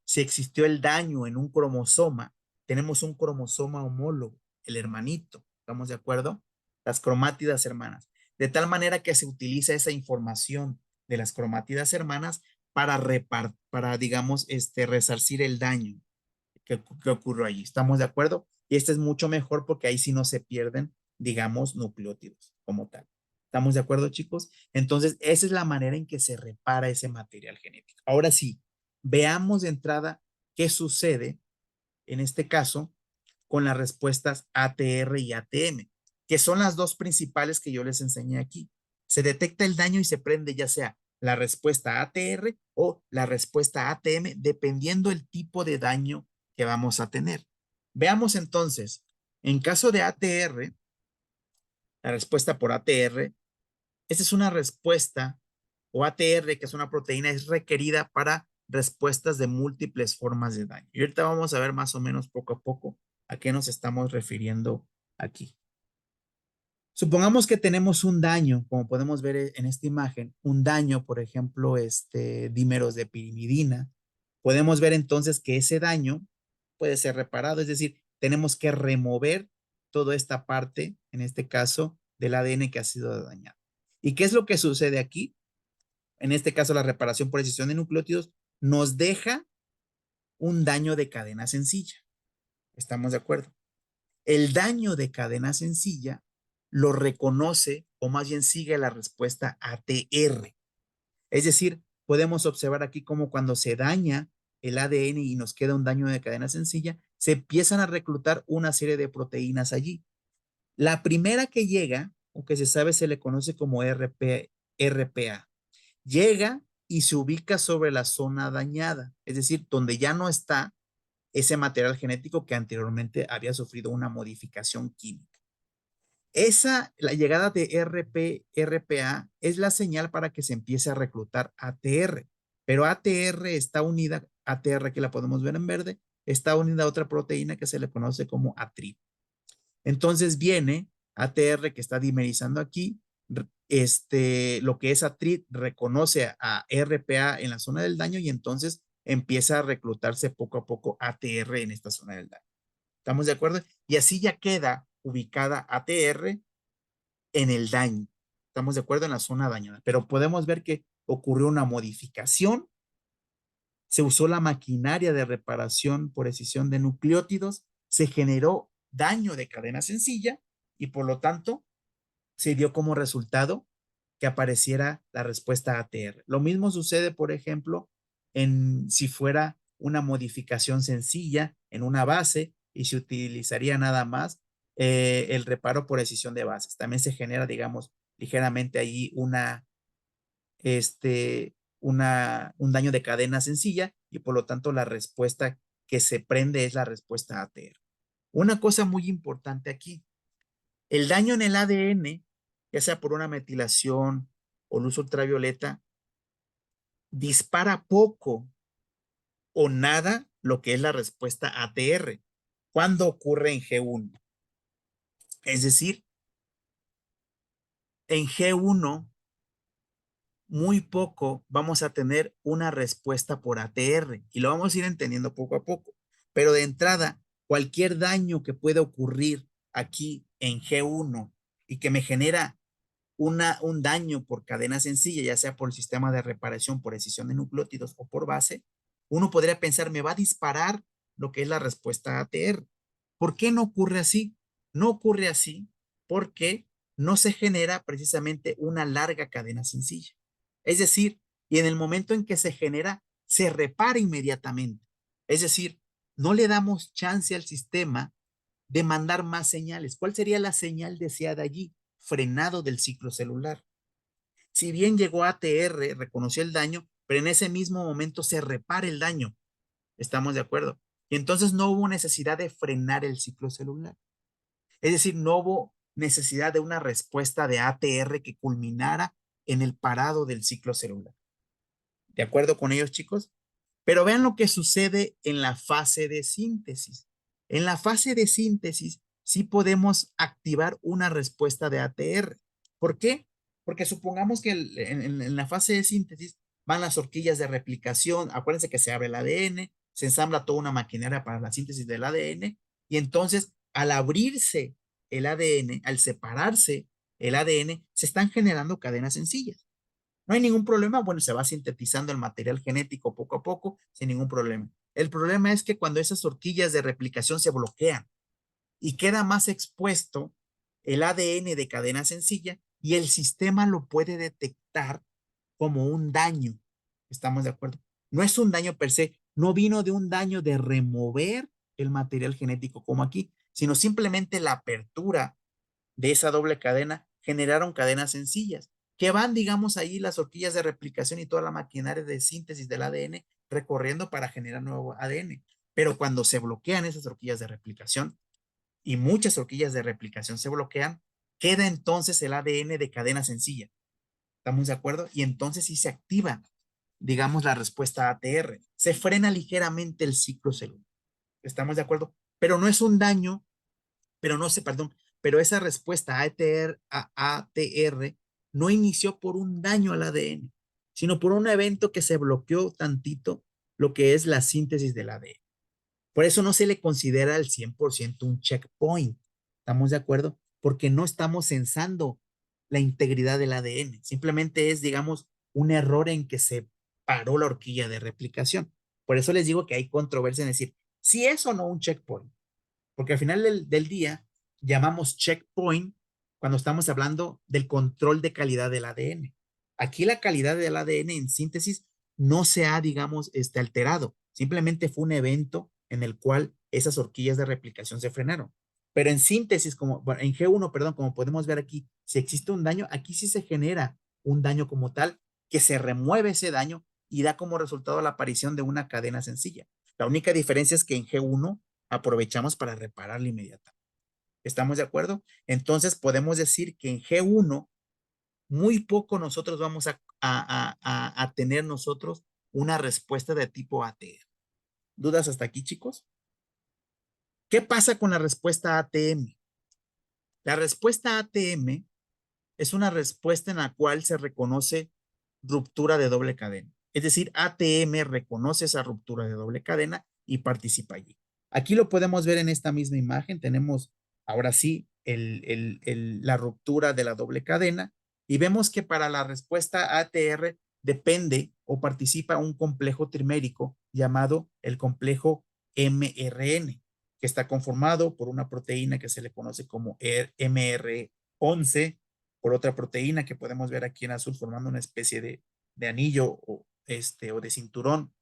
si existió el daño en un cromosoma, tenemos un cromosoma homólogo, el hermanito. ¿Estamos de acuerdo? Las cromátidas hermanas. De tal manera que se utiliza esa información de las cromátidas hermanas para digamos, resarcir el daño que ocurrió allí. ¿Estamos de acuerdo? Y este es mucho mejor porque ahí sí no se pierden, digamos, nucleótidos como tal. ¿Estamos de acuerdo, chicos? Entonces, esa es la manera en que se repara ese material genético. Ahora sí, veamos de entrada qué sucede en este caso con las respuestas ATR y ATM, que son las dos principales que yo les enseñé aquí. Se detecta el daño y se prende ya sea la respuesta ATR o la respuesta ATM, dependiendo el tipo de daño que vamos a tener. Veamos entonces, en caso de ATR, la respuesta por ATR, esta es una respuesta, o ATR, que es una proteína, es requerida para respuestas de múltiples formas de daño. Y ahorita vamos a ver más o menos poco a poco a qué nos estamos refiriendo aquí. Supongamos que tenemos un daño, como podemos ver en esta imagen, un daño, por ejemplo, dímeros de pirimidina. Podemos ver entonces que ese daño puede ser reparado, es decir, tenemos que remover toda esta parte, en este caso, del ADN que ha sido dañado. ¿Y qué es lo que sucede aquí? En este caso, la reparación por excisión de nucleótidos nos deja un daño de cadena sencilla. ¿Estamos de acuerdo? El daño de cadena sencilla lo reconoce o más bien sigue la respuesta ATR. Es decir, podemos observar aquí cómo cuando se daña el ADN y nos queda un daño de cadena sencilla, se empiezan a reclutar una serie de proteínas allí. La primera que llega, o que se sabe, se le conoce como RPA. Llega y se ubica sobre la zona dañada, es decir, donde ya no está ese material genético que anteriormente había sufrido una modificación química. La llegada de RPA es la señal para que se empiece a reclutar ATR, pero ATR está unida, ATR que la podemos ver en verde, está unida a otra proteína que se le conoce como ATRIP. Entonces viene ATR que está dimerizando aquí, lo que es ATRIP reconoce a RPA en la zona del daño y entonces empieza a reclutarse poco a poco ATR en esta zona del daño. ¿Estamos de acuerdo? Y así ya queda ubicada ATR en el daño. ¿Estamos de acuerdo? En la zona dañada. Pero podemos ver que ocurrió una modificación se usó la maquinaria de reparación por escisión de nucleótidos, se generó daño de cadena sencilla y por lo tanto se dio como resultado que apareciera la respuesta ATR. Lo mismo sucede, por ejemplo, en si fuera una modificación sencilla en una base y se utilizaría nada más el reparo por escisión de bases. También se genera, digamos, ligeramente ahí un daño de cadena sencilla y por lo tanto la respuesta que se prende es la respuesta ATR. Una cosa muy importante aquí, el daño en el ADN, ya sea por una metilación o luz ultravioleta, dispara poco o nada lo que es la respuesta ATR cuando ocurre en G1. Es decir, en G1 muy poco vamos a tener una respuesta por ATR y lo vamos a ir entendiendo poco a poco. Pero de entrada, cualquier daño que pueda ocurrir aquí en G1 y que me genera un daño por cadena sencilla, ya sea por el sistema de reparación, por escisión de nucleótidos o por base, uno podría pensar, me va a disparar lo que es la respuesta ATR. ¿Por qué no ocurre así? No ocurre así porque no se genera precisamente una larga cadena sencilla. Es decir, y en el momento en que se genera, se repara inmediatamente. Es decir, no le damos chance al sistema de mandar más señales. ¿Cuál sería la señal deseada allí? Frenado del ciclo celular. Si bien llegó ATR, reconoció el daño, pero en ese mismo momento se repara el daño. ¿Estamos de acuerdo? Y entonces no hubo necesidad de frenar el ciclo celular. Es decir, no hubo necesidad de una respuesta de ATR que culminara en el parado del ciclo celular. ¿De acuerdo con ellos, chicos? Pero vean lo que sucede en la fase de síntesis. En la fase de síntesis sí podemos activar una respuesta de ATR. ¿Por qué? Porque supongamos que en la fase de síntesis van las horquillas de replicación. Acuérdense que se abre el ADN, se ensambla toda una maquinaria para la síntesis del ADN y entonces al abrirse el ADN, al separarse el ADN, se están generando cadenas sencillas. No hay ningún problema, bueno, se va sintetizando el material genético poco a poco sin ningún problema. El problema es que cuando esas horquillas de replicación se bloquean y queda más expuesto el ADN de cadena sencilla y el sistema lo puede detectar como un daño. ¿Estamos de acuerdo? No es un daño per se, no vino de un daño de remover el material genético como aquí, sino simplemente la apertura de esa doble cadena generaron cadenas sencillas, que van, digamos, ahí las horquillas de replicación y toda la maquinaria de síntesis del ADN recorriendo para generar nuevo ADN. Pero cuando se bloquean esas horquillas de replicación y muchas horquillas de replicación se bloquean, queda entonces el ADN de cadena sencilla. ¿Estamos de acuerdo? Y entonces sí se activa, digamos, la respuesta ATR. Se frena ligeramente el ciclo celular. ¿Estamos de acuerdo? Pero no es un daño, pero no sé, perdón, pero esa respuesta ATR no inició por un daño al ADN, sino por un evento que se bloqueó tantito lo que es la síntesis del ADN. Por eso no se le considera al 100% un checkpoint. ¿Estamos de acuerdo? Porque no estamos censando la integridad del ADN. Simplemente es, digamos, un error en que se paró la horquilla de replicación. Por eso les digo que hay controversia en decir si es o no un checkpoint. Porque al final del día llamamos checkpoint cuando estamos hablando del control de calidad del ADN. Aquí la calidad del ADN en síntesis no se ha, digamos, alterado. Simplemente fue un evento en el cual esas horquillas de replicación se frenaron. Pero en síntesis, como en G1, perdón, como podemos ver aquí, si existe un daño, aquí sí se genera un daño como tal, que se remueve ese daño y da como resultado la aparición de una cadena sencilla. La única diferencia es que en G1 aprovechamos para repararla inmediatamente. ¿Estamos de acuerdo? Entonces podemos decir que en G1 muy poco nosotros vamos a tener nosotros una respuesta de tipo ATR. ¿Dudas hasta aquí, chicos? ¿Qué pasa con la respuesta ATM? La respuesta ATM es una respuesta en la cual se reconoce ruptura de doble cadena. Es decir, ATM reconoce esa ruptura de doble cadena y participa allí. Aquí lo podemos ver en esta misma imagen. Tenemos ahora sí la ruptura de la doble cadena y vemos que para la respuesta ATR depende o participa un complejo trimérico llamado el complejo mRN, que está conformado por una proteína que se le conoce como MR11, por otra proteína que podemos ver aquí en azul formando una especie de anillo o de cinturón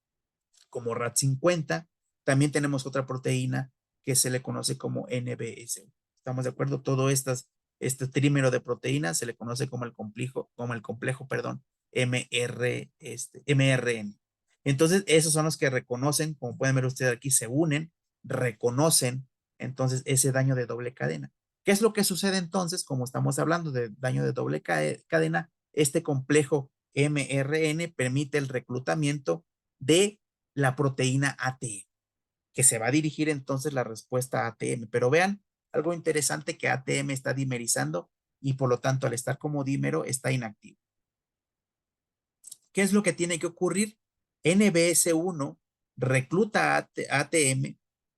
como RAT50. También tenemos otra proteína que se le conoce como NBS. ¿Estamos de acuerdo? Todo este trímero de proteínas se le conoce como el complejo, perdón, MRN. Entonces, esos son los que reconocen, como pueden ver ustedes aquí, se unen, reconocen entonces ese daño de doble cadena. ¿Qué es lo que sucede entonces? Como estamos hablando de daño de doble cadena, este complejo mRN permite el reclutamiento de la proteína ATM, que se va a dirigir entonces la respuesta a ATM. Pero vean algo interesante, que ATM está dimerizando y por lo tanto al estar como dímero está inactivo. ¿Qué es lo que tiene que ocurrir? NBS1 recluta a ATM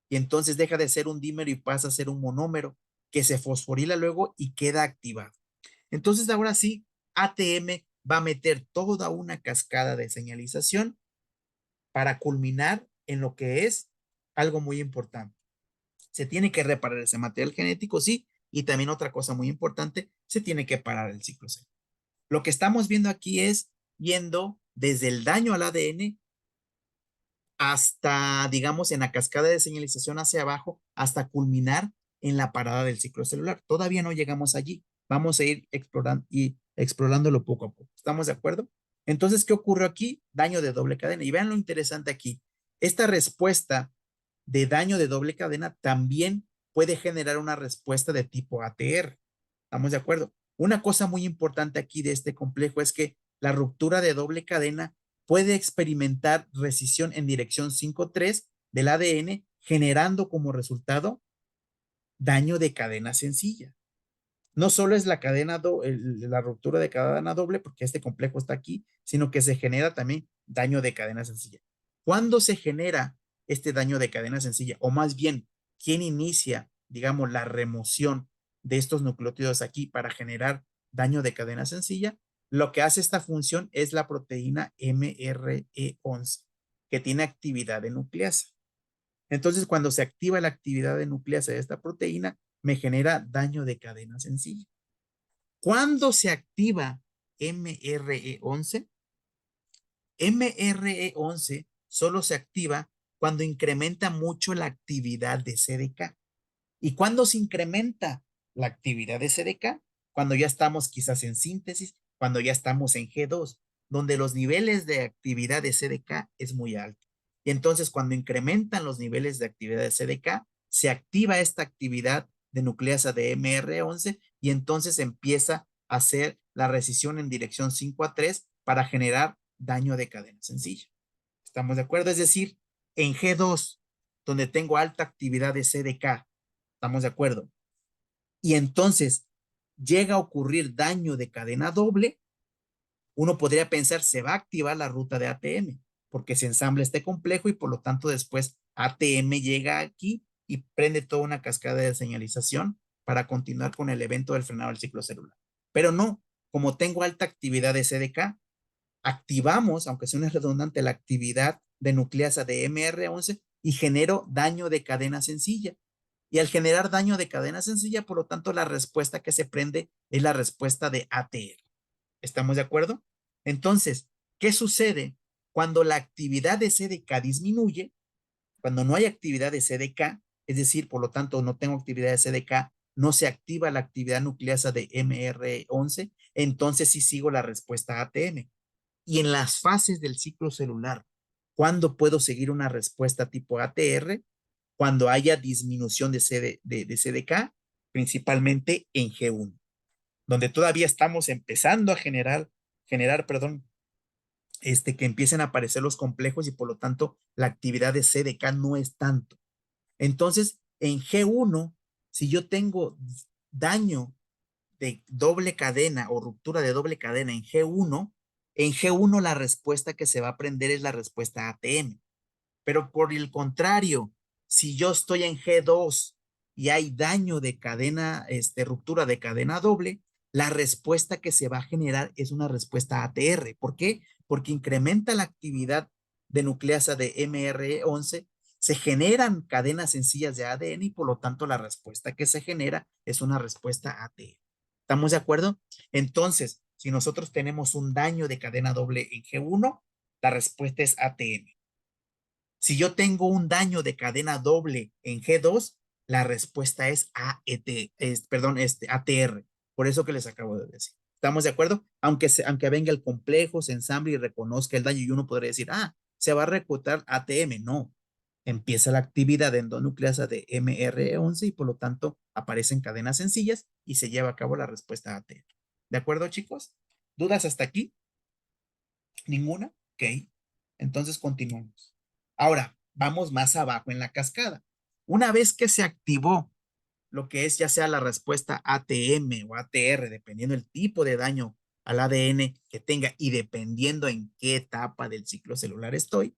y entonces deja de ser un dímero y pasa a ser un monómero que se fosforila luego y queda activado. Entonces ahora sí, ATM va a meter toda una cascada de señalización para culminar en lo que es algo muy importante. Se tiene que reparar ese material genético, sí, y también otra cosa muy importante, se tiene que parar el ciclo celular. Lo que estamos viendo aquí es yendo desde el daño al ADN hasta, digamos, en la cascada de señalización hacia abajo, hasta culminar en la parada del ciclo celular. Todavía no llegamos allí. Vamos a ir explorándolo poco a poco. ¿Estamos de acuerdo? Entonces, ¿qué ocurrió aquí? Daño de doble cadena. Y vean lo interesante aquí. Esta respuesta de daño de doble cadena también puede generar una respuesta de tipo ATR. ¿Estamos de acuerdo? Una cosa muy importante aquí de este complejo es que la ruptura de doble cadena puede experimentar rescisión en dirección 5'3 del ADN, generando como resultado daño de cadena sencilla. No solo es la ruptura de cadena doble, porque este complejo está aquí, sino que se genera también daño de cadena sencilla. ¿Cuándo se genera este daño de cadena sencilla? O más bien, ¿quién inicia, digamos, la remoción de estos nucleótidos aquí para generar daño de cadena sencilla? Lo que hace esta función es la proteína MRE11, que tiene actividad de nucleasa. Entonces, cuando se activa la actividad de nucleasa de esta proteína, me genera daño de cadena sencilla. ¿Cuándo se activa MRE11? MRE11 solo se activa cuando incrementa mucho la actividad de CDK. ¿Y cuándo se incrementa la actividad de CDK? Cuando ya estamos quizás en síntesis, cuando ya estamos en G2, donde los niveles de actividad de CDK es muy alto. Y entonces cuando incrementan los niveles de actividad de CDK, se activa esta actividad de nucleasa de MR11 y entonces empieza a hacer la rescisión en dirección 5'3 para generar daño de cadena sencilla. ¿Estamos de acuerdo? Es decir, en G2, donde tengo alta actividad de CDK, ¿estamos de acuerdo? Y entonces llega a ocurrir daño de cadena doble, uno podría pensar se va a activar la ruta de ATM, porque se ensambla este complejo y por lo tanto después ATM llega aquí y prende toda una cascada de señalización para continuar con el evento del frenado del ciclo celular. Pero no, como tengo alta actividad de CDK, activamos, aunque suene redundante, la actividad de nucleasa de MR11 y genero daño de cadena sencilla. Y al generar daño de cadena sencilla, por lo tanto, la respuesta que se prende es la respuesta de ATR. ¿Estamos de acuerdo? Entonces, ¿qué sucede cuando la actividad de CDK disminuye? Cuando no hay actividad de CDK, es decir, por lo tanto, no tengo actividad de CDK, no se activa la actividad nucleasa de MR11, entonces sí sigo la respuesta ATM. Y en las fases del ciclo celular, ¿cuándo puedo seguir una respuesta tipo ATR? Cuando haya disminución de CDK, principalmente en G1, donde todavía estamos empezando a perdón, que empiecen a aparecer los complejos y por lo tanto la actividad de CDK no es tanto. Entonces, en G1, si yo tengo daño de doble cadena o ruptura de doble cadena en G1 la respuesta que se va a prender es la respuesta ATM. Pero por el contrario, si yo estoy en G2 y hay daño de cadena, ruptura de cadena doble, la respuesta que se va a generar es una respuesta ATR. ¿Por qué? Porque incrementa la actividad de nucleasa de MR11, se generan cadenas sencillas de ADN y por lo tanto la respuesta que se genera es una respuesta ATM. ¿Estamos de acuerdo? Entonces, si nosotros tenemos un daño de cadena doble en G1, la respuesta es ATM. Si yo tengo un daño de cadena doble en G2, la respuesta es ATR. Por eso que les acabo de decir. ¿Estamos de acuerdo? Aunque venga el complejo, se ensamble y reconozca el daño y uno podría decir, se va a reclutar ATM. No. Empieza la actividad endonucleasa de MR11 y por lo tanto aparecen cadenas sencillas y se lleva a cabo la respuesta ATR. ¿De acuerdo, chicos? ¿Dudas hasta aquí? ¿Ninguna? Ok. Entonces continuamos. Ahora, vamos más abajo en la cascada. Una vez que se activó lo que es ya sea la respuesta ATM o ATR, dependiendo del tipo de daño al ADN que tenga y dependiendo en qué etapa del ciclo celular estoy,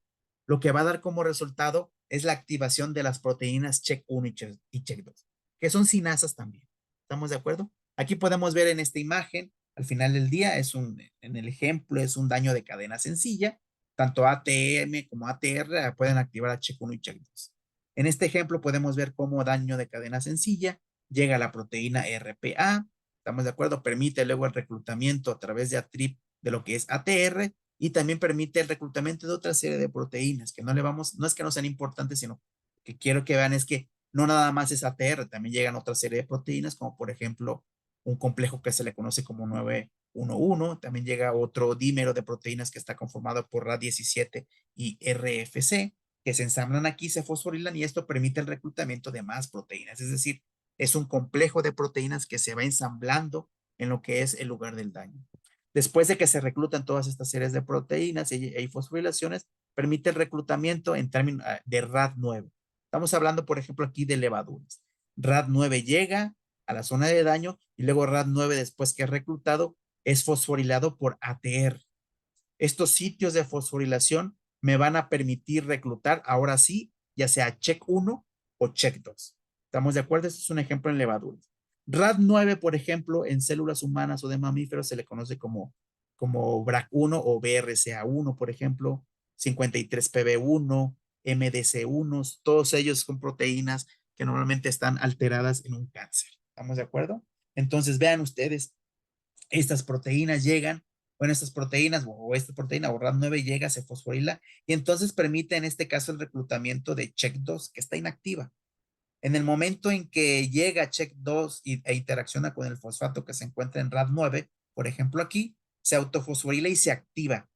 lo que va a dar como resultado es la activación de las proteínas CHEK1 y CHEK2, que son sinasas también. ¿Estamos de acuerdo? Aquí podemos ver en esta imagen, al final del día, en el ejemplo, es un daño de cadena sencilla. Tanto ATM como ATR pueden activar a CHEK1 y CHEK2. En este ejemplo podemos ver cómo daño de cadena sencilla llega a la proteína RPA, ¿estamos de acuerdo? Permite luego el reclutamiento a través de ATRIP de lo que es ATR y también permite el reclutamiento de otra serie de proteínas que no es que no sean importantes, sino que quiero que vean es que no nada más es ATR, también llegan otra serie de proteínas, como por ejemplo un complejo que se le conoce como 911, también llega otro dímero de proteínas que está conformado por RAD17 y RFC, que se ensamblan aquí, se fosforilan y esto permite el reclutamiento de más proteínas. Es decir, es un complejo de proteínas que se va ensamblando en lo que es el lugar del daño. Después de que se reclutan todas estas series de proteínas y hay fosforilaciones, permite el reclutamiento en términos de RAD9. Estamos hablando, por ejemplo, aquí de levaduras. RAD9 llega a la zona de daño y luego RAD9, después que es reclutado, es fosforilado por ATR. Estos sitios de fosforilación me van a permitir reclutar, ahora sí, ya sea CHEK1 o CHEK2. ¿Estamos de acuerdo? Este es un ejemplo en levaduras. RAD9, por ejemplo, en células humanas o de mamíferos se le conoce como BRAC1 o BRCA1, por ejemplo, 53PB1, MDC1, todos ellos son proteínas que normalmente están alteradas en un cáncer. ¿Estamos de acuerdo? Entonces, vean ustedes, estas proteínas llegan, bueno, estas proteínas o esta proteína o RAD9 llega, se fosforila y entonces permite en este caso el reclutamiento de CHEK2 que está inactiva. En el momento en que llega CHEK2 e interacciona con el fosfato que se encuentra en RAD9, por ejemplo aquí, se autofosforila y se activa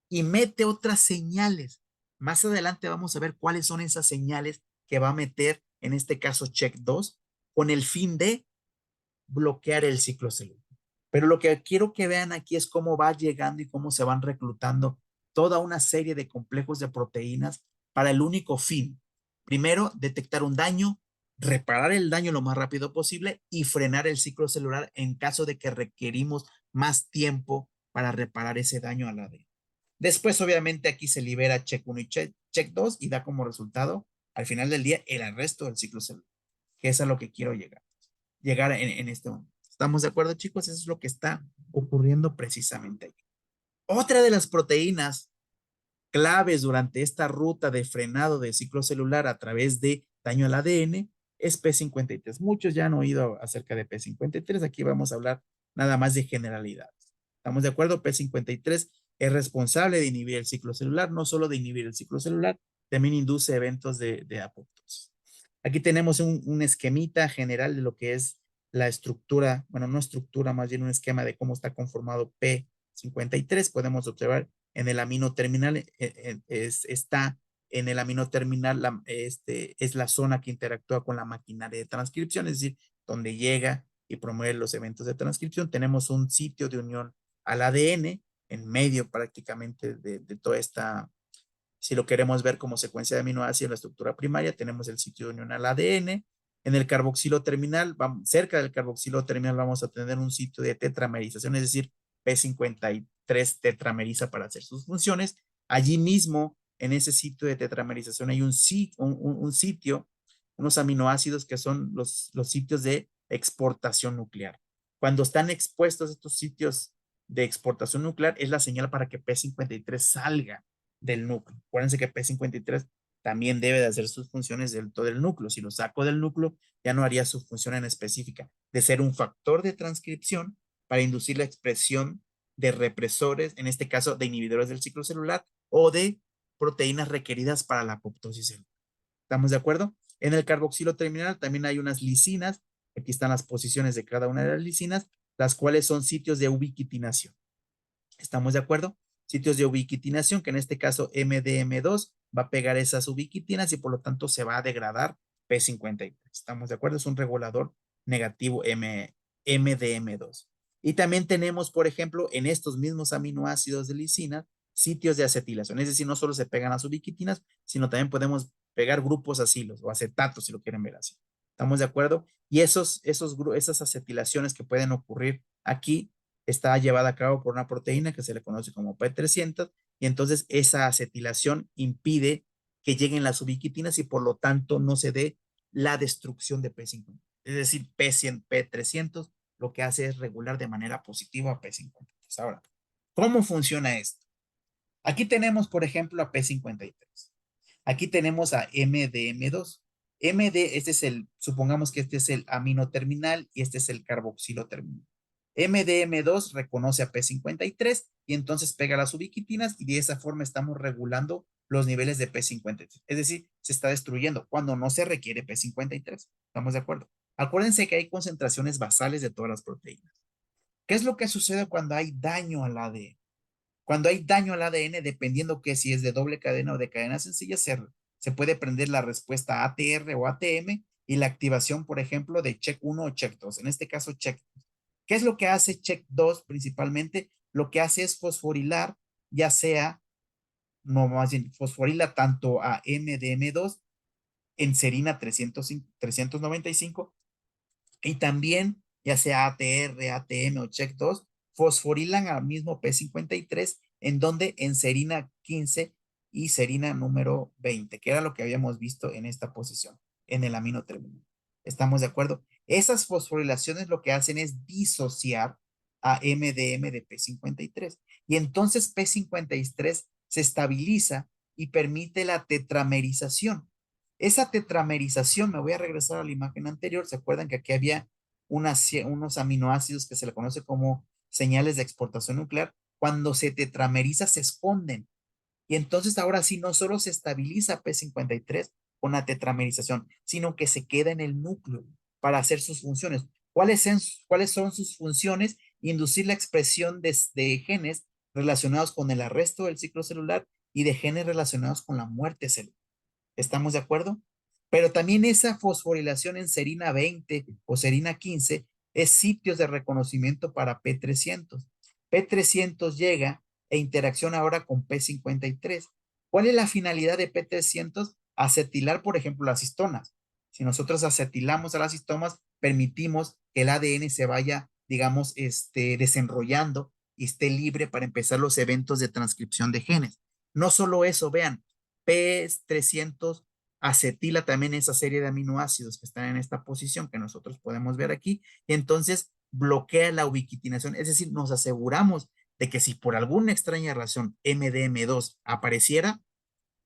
y mete otras señales. Más adelante vamos a ver cuáles son esas señales que va a meter, en este caso CHEK2, con el fin de bloquear el ciclo celular. Pero lo que quiero que vean aquí es cómo va llegando y cómo se van reclutando toda una serie de complejos de proteínas para el único fin. Primero, detectar un daño, reparar el daño lo más rápido posible y frenar el ciclo celular en caso de que requerimos más tiempo para reparar ese daño al ADN. Después, obviamente, aquí se libera CHEK1 y CHEK2 y da como resultado, al final del día, el arresto del ciclo celular, que es a lo que quiero llegar en este momento. ¿Estamos de acuerdo, chicos? Eso es lo que está ocurriendo precisamente aquí. Otra de las proteínas claves durante esta ruta de frenado de ciclo celular a través de daño al ADN es P53. Muchos ya han oído acerca de P53. Aquí vamos a hablar nada más de generalidades. ¿Estamos de acuerdo? P53 es responsable de inhibir el ciclo celular, no solo de inhibir el ciclo celular, también induce eventos de apoptosis. Aquí tenemos un esquemita general de lo que es la estructura, bueno, no estructura, más bien un esquema de cómo está conformado P53. Podemos observar en el amino terminal, está en el amino terminal, es la zona que interactúa con la maquinaria de transcripción, es decir, donde llega y promueve los eventos de transcripción. Tenemos un sitio de unión al ADN en medio prácticamente de toda esta. Si lo queremos ver como secuencia de aminoácidos en la estructura primaria, tenemos el sitio de unión al ADN. En el carboxilo terminal, cerca del carboxilo terminal vamos a tener un sitio de tetramerización, es decir, P53 tetrameriza para hacer sus funciones. Allí mismo, en ese sitio de tetramerización, hay un sitio, unos aminoácidos que son los sitios de exportación nuclear. Cuando están expuestos estos sitios de exportación nuclear, es la señal para que P53 salga del núcleo. Acuérdense que P53 también debe de hacer sus funciones dentro del núcleo. Si lo saco del núcleo, ya no haría su función en específica de ser un factor de transcripción para inducir la expresión de represores, en este caso de inhibidores del ciclo celular o de proteínas requeridas para la apoptosis celular. ¿Estamos de acuerdo? En el carboxilo terminal también hay unas lisinas. Aquí están las posiciones de cada una de las lisinas, las cuales son sitios de ubiquitinación. ¿Estamos de acuerdo? Sitios de ubiquitinación, que en este caso MDM2 va a pegar esas ubiquitinas y por lo tanto se va a degradar P53. ¿Estamos de acuerdo? Es un regulador negativo MDM2. Y también tenemos, por ejemplo, en estos mismos aminoácidos de lisina, sitios de acetilación. Es decir, no solo se pegan las ubiquitinas, sino también podemos pegar grupos acilos o acetatos, si lo quieren ver así. ¿Estamos de acuerdo? Y esas acetilaciones que pueden ocurrir aquí está llevada a cabo por una proteína que se le conoce como P300 y entonces esa acetilación impide que lleguen las ubiquitinas y por lo tanto no se dé la destrucción de P50. Es decir, P300 lo que hace es regular de manera positiva a P50. Ahora, ¿cómo funciona esto? Aquí tenemos, por ejemplo, a P53. Aquí tenemos a MDM2. Este es supongamos que este es el amino terminal y este es el carboxilo terminal. MDM2 reconoce a P53 y entonces pega las ubiquitinas y de esa forma estamos regulando los niveles de P53. Es decir, se está destruyendo cuando no se requiere P53. ¿Estamos de acuerdo? Acuérdense que hay concentraciones basales de todas las proteínas. ¿Qué es lo que sucede cuando hay daño al ADN? Cuando hay daño al ADN, dependiendo que si es de doble cadena o de cadena sencilla, se puede prender la respuesta ATR o ATM y la activación, por ejemplo, de check 1 o check 2. En este caso, check 2. ¿Qué es lo que hace check 2 principalmente? Lo que hace es fosforilar, ya sea, no más bien, fosforila tanto a MDM2 en serina 395 y también, ya sea ATR, ATM o check 2, fosforilan al mismo P53, en donde en serina 15 y serina número 20, que era lo que habíamos visto en esta posición, en el amino terminal. ¿Estamos de acuerdo? Esas fosforilaciones lo que hacen es disociar a MDM de P53. Y entonces P53 se estabiliza y permite la tetramerización. Esa tetramerización, me voy a regresar a la imagen anterior, ¿se acuerdan que aquí había unos aminoácidos que se le conoce como señales de exportación nuclear? Cuando se tetrameriza se esconden. Y entonces ahora sí no solo se estabiliza P53 con la tetramerización, sino que se queda en el núcleo para hacer sus funciones. ¿Cuáles son sus funciones? Inducir la expresión de genes relacionados con el arresto del ciclo celular y de genes relacionados con la muerte celular. ¿Estamos de acuerdo? Pero también esa fosforilación en serina 20 o serina 15 es sitios de reconocimiento para P300. P300 llega e interacciona ahora con P53. ¿Cuál es la finalidad de P300? Acetilar, por ejemplo, las histonas. Si nosotros acetilamos a las histonas, permitimos que el ADN se vaya, digamos, desenrollando y esté libre para empezar los eventos de transcripción de genes. No solo eso, vean, P300 acetila también esa serie de aminoácidos que están en esta posición que nosotros podemos ver aquí, y entonces bloquea la ubiquitinación, es decir, nos aseguramos de que si por alguna extraña razón MDM2 apareciera,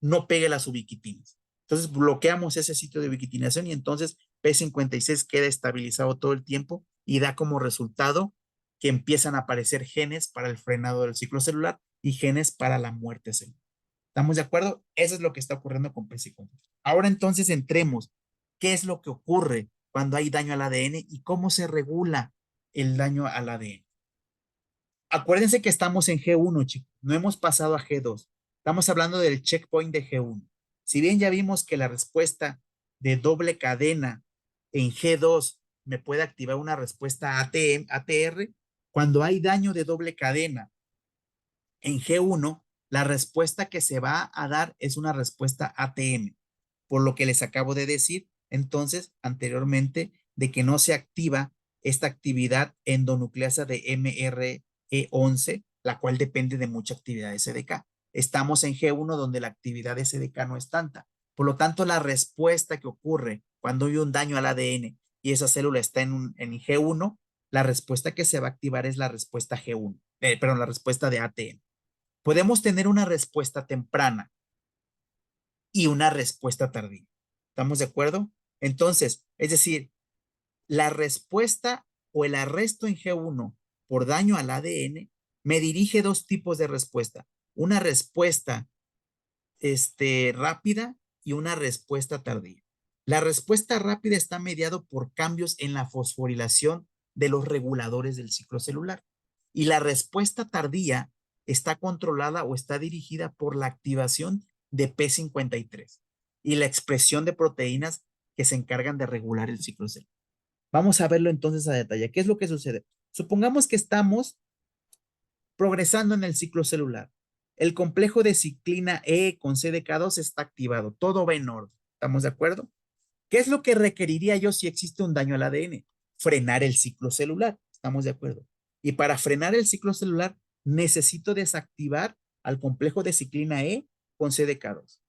no pegue las ubiquitinas. Entonces bloqueamos ese sitio de ubiquitinación y entonces P56 queda estabilizado todo el tiempo y da como resultado que empiezan a aparecer genes para el frenado del ciclo celular y genes para la muerte celular. ¿Estamos de acuerdo? Eso es lo que está ocurriendo con P53. Ahora entonces entremos. ¿Qué es lo que ocurre cuando hay daño al ADN y cómo se regula el daño al ADN? Acuérdense que estamos en G1, chicos. No hemos pasado a G2. Estamos hablando del checkpoint de G1. Si bien ya vimos que la respuesta de doble cadena en G2 me puede activar una respuesta ATR, cuando hay daño de doble cadena en G1, la respuesta que se va a dar es una respuesta ATM, por lo que les acabo de decir entonces anteriormente de que no se activa esta actividad endonucleasa de MRE11, la cual depende de mucha actividad de SDK. Estamos en G1 donde la actividad de SDK no es tanta. Por lo tanto, la respuesta que ocurre cuando hay un daño al ADN y esa célula está en G1, la respuesta que se va a activar es la respuesta G1, perdón, la respuesta de ATM. Podemos tener una respuesta temprana y una respuesta tardía. ¿Estamos de acuerdo? Entonces, es decir, la respuesta o el arresto en G1 por daño al ADN me dirige dos tipos de respuesta. Una respuesta rápida y una respuesta tardía. La respuesta rápida está mediado por cambios en la fosforilación de los reguladores del ciclo celular. Y la respuesta tardía está controlada o está dirigida por la activación de P53 y la expresión de proteínas que se encargan de regular el ciclo celular. Vamos a verlo entonces a detalle. ¿Qué es lo que sucede? Supongamos que estamos progresando en el ciclo celular. El complejo de ciclina E con CDK2 está activado. Todo va en orden. ¿Estamos de acuerdo? ¿Qué es lo que requeriría yo si existe un daño al ADN? Frenar el ciclo celular. ¿Estamos de acuerdo? Y para frenar el ciclo celular, necesito desactivar al complejo de ciclina E con CDK2.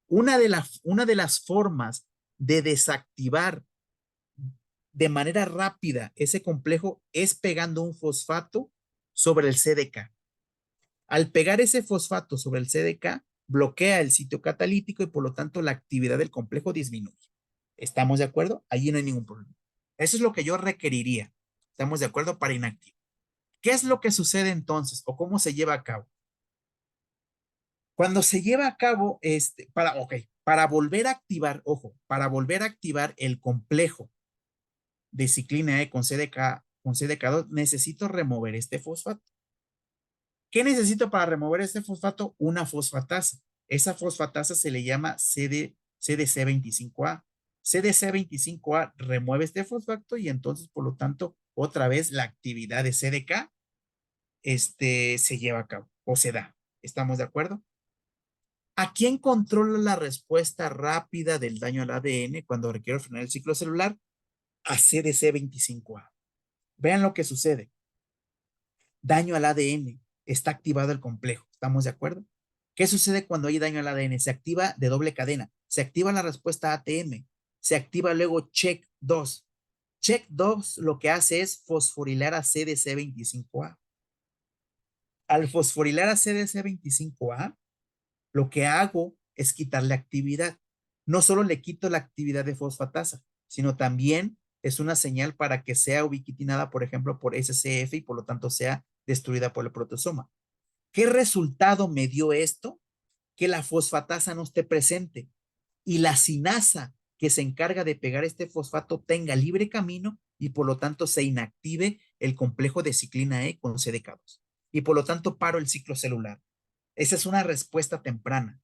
Una de las formas de desactivar de manera rápida ese complejo es pegando un fosfato sobre el CDK. Al pegar ese fosfato sobre el CDK, bloquea el sitio catalítico y por lo tanto la actividad del complejo disminuye. ¿Estamos de acuerdo? Allí no hay ningún problema. Eso es lo que yo requeriría. ¿Estamos de acuerdo? Para inactivar. ¿Qué es lo que sucede entonces o cómo se lleva a cabo? Cuando se lleva a cabo, para volver a activar, ojo, para volver a activar el complejo de ciclina E con CDK2, necesito remover este fosfato. ¿Qué necesito para remover este fosfato? Una fosfatasa. Esa fosfatasa se le llama CDC25A. CDC25A remueve este fosfato y entonces, por lo tanto, otra vez la actividad de CDK se lleva a cabo o se da. ¿Estamos de acuerdo? ¿A quién controla la respuesta rápida del daño al ADN cuando requiero frenar el ciclo celular? A CDC25A. Vean lo que sucede. Daño al ADN. Está activado el complejo. ¿Estamos de acuerdo? ¿Qué sucede cuando hay daño al ADN? Se activa de doble cadena. Se activa la respuesta ATM. Se activa luego CHEK2. CHEK2 lo que hace es fosforilar a CDC25A. Al fosforilar a CDC25A, lo que hago es quitarle actividad. No solo le quito la actividad de fosfatasa, sino también es una señal para que sea ubiquitinada, por ejemplo, por SCF y por lo tanto sea destruida por el protosoma. ¿Qué resultado me dio esto? Que la fosfatasa no esté presente y la sinasa que se encarga de pegar este fosfato tenga libre camino y por lo tanto se inactive el complejo de ciclina E con CDK2 y por lo tanto paro el ciclo celular. Esa es una respuesta temprana,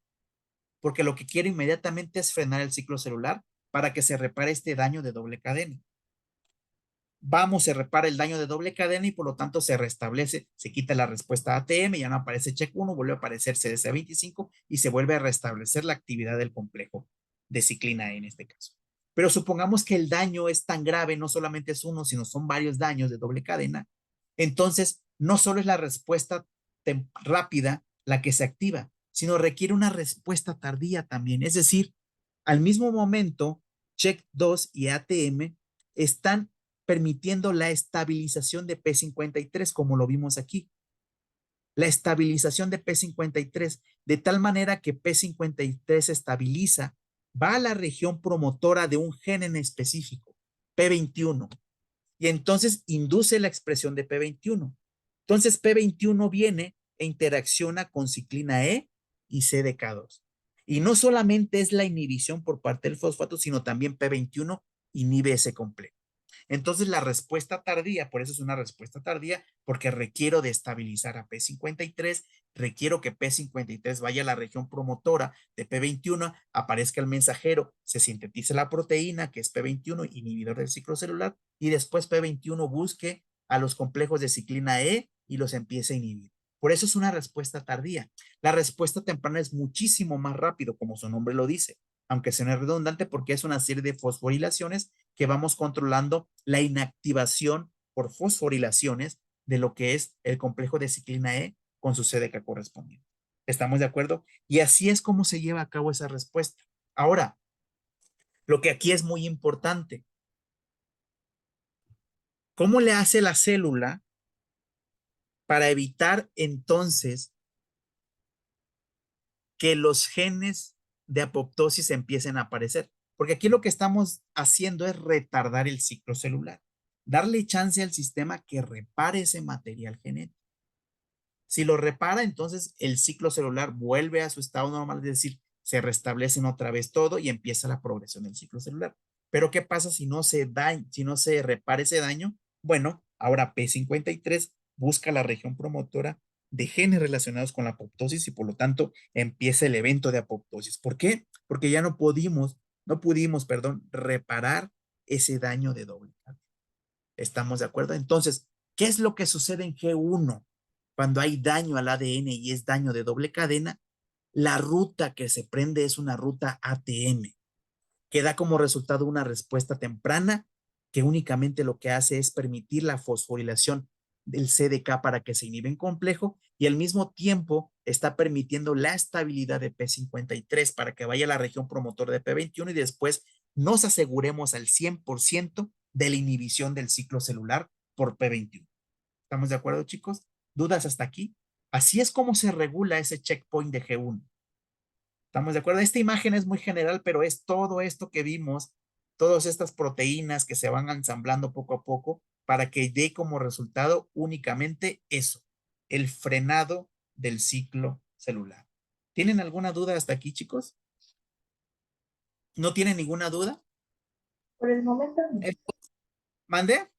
porque lo que quiero inmediatamente es frenar el ciclo celular para que se repare este daño de doble cadena. Se repara el daño de doble cadena y por lo tanto se restablece, se quita la respuesta ATM, ya no aparece check 1, vuelve a aparecer CDC25 y se vuelve a restablecer la actividad del complejo de ciclina E en este caso. Pero supongamos que el daño es tan grave, no solamente es uno, sino son varios daños de doble cadena. Entonces, no solo es la respuesta rápida la que se activa, sino requiere una respuesta tardía también. Es decir, al mismo momento, check 2 y ATM están permitiendo la estabilización de P53, como lo vimos aquí. La estabilización de P53, de tal manera que P53 se estabiliza, va a la región promotora de un gen en específico, P21, y entonces induce la expresión de P21. Entonces P21 viene e interacciona con ciclina E y CDK2. Y no solamente es la inhibición por parte del fosfato, sino también P21 inhibe ese complejo. Entonces la respuesta tardía, por eso es una respuesta tardía, porque requiero de estabilizar a P53, requiero que P53 vaya a la región promotora de P21, aparezca el mensajero, se sintetice la proteína que es P21, inhibidor del ciclo celular, y después P21 busque a los complejos de ciclina E y los empiece a inhibir. Por eso es una respuesta tardía. La respuesta temprana es muchísimo más rápido, como su nombre lo dice, aunque suene redundante porque es una serie de fosforilaciones que vamos controlando la inactivación por fosforilaciones de lo que es el complejo de ciclina E con su CDK correspondiente. ¿Estamos de acuerdo? Y así es como se lleva a cabo esa respuesta. Ahora, lo que aquí es muy importante, ¿cómo le hace la célula para evitar entonces que los genes de apoptosis empiecen a aparecer. Porque aquí lo que estamos haciendo es retardar el ciclo celular, darle chance al sistema que repare ese material genético. Si lo repara, entonces el ciclo celular vuelve a su estado normal, es decir, se restablecen otra vez todo y empieza la progresión del ciclo celular. Pero ¿qué pasa si no se da, si no se repara ese daño? Bueno, ahora P53 busca la región promotora de genes relacionados con la apoptosis y por lo tanto empieza el evento de apoptosis. ¿Por qué? Porque ya no pudimos, perdón, reparar ese daño de doble cadena. ¿Estamos de acuerdo? Entonces, ¿qué es lo que sucede en G1 cuando hay daño al ADN y es daño de doble cadena? La ruta que se prende es una ruta ATM, que da como resultado una respuesta temprana que únicamente lo que hace es permitir la fosforilación del CDK para que se inhibe en complejo y al mismo tiempo está permitiendo la estabilidad de P53 para que vaya a la región promotora de P21 y después nos aseguremos al 100% de la inhibición del ciclo celular por P21. ¿Estamos de acuerdo, chicos? ¿Dudas hasta aquí? Así es como se regula ese checkpoint de G1. ¿Estamos de acuerdo? Esta imagen es muy general, pero es todo esto que vimos, todas estas proteínas que se van ensamblando poco a poco para que dé como resultado únicamente eso, el frenado del ciclo celular. ¿Tienen alguna duda hasta aquí, chicos? ¿No tienen ninguna duda? Por el momento no. ¿Mande?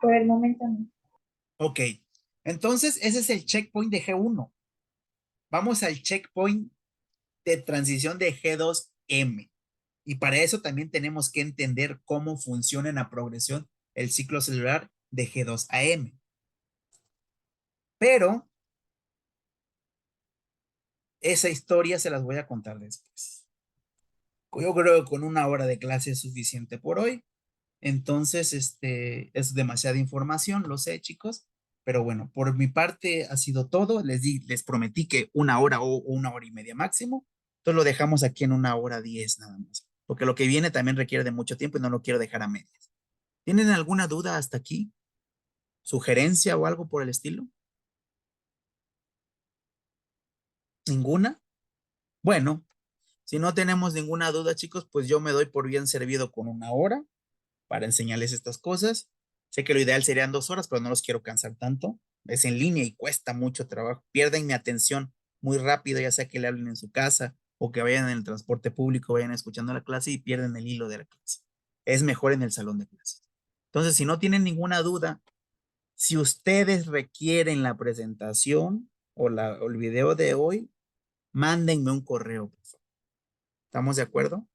Por el momento no. Ok. Entonces, ese es el checkpoint de G1. Vamos al checkpoint de transición de G2M. Y para eso también tenemos que entender cómo funciona en la progresión el ciclo celular de G2AM. Pero esa historia se las voy a contar después. Yo creo que con una hora de clase es suficiente por hoy. Entonces, es demasiada información, lo sé, chicos. Pero bueno, por mi parte ha sido todo. Les prometí que una hora o una hora y media máximo. Entonces lo dejamos aquí en una hora 10 nada más. Porque lo que viene también requiere de mucho tiempo y no lo quiero dejar a medias. ¿Tienen alguna duda hasta aquí? ¿Sugerencia o algo por el estilo? ¿Ninguna? Bueno, si no tenemos ninguna duda, chicos, pues yo me doy por bien servido con una hora para enseñarles estas cosas. Sé que lo ideal serían 2 horas, pero no los quiero cansar tanto. Es en línea y cuesta mucho trabajo. Pierden mi atención muy rápido, ya sea que le hablen en su casa o que vayan en el transporte público, vayan escuchando la clase y pierden el hilo de la clase. Es mejor en el salón de clases. Entonces, si no tienen ninguna duda, si ustedes requieren la presentación o el video de hoy, mándenme un correo, por favor. ¿Estamos de acuerdo?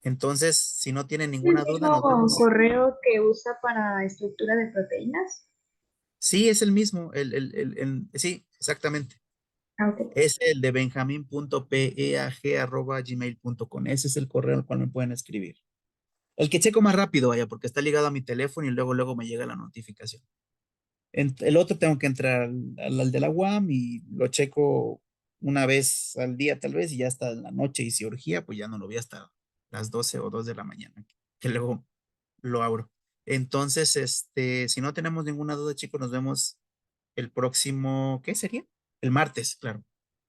Entonces, si no tienen ¿El ninguna duda, nos mismo vemos. correo que usa para estructura de proteínas? Sí, es el mismo. Sí, exactamente. Ah, ok. Es el de benjamin.peag@gmail.com. Ese es el correo al cual me pueden escribir. El que checo más rápido, vaya, porque está ligado a mi teléfono y luego me llega la notificación. El otro tengo que entrar al de la UAM y lo checo una vez al día tal vez y ya hasta la noche y si urgía, pues ya no lo vi hasta las 12 o 2 de la mañana, que luego lo abro. Entonces, si no tenemos ninguna duda, chicos, nos vemos el próximo, ¿qué sería? El martes, claro.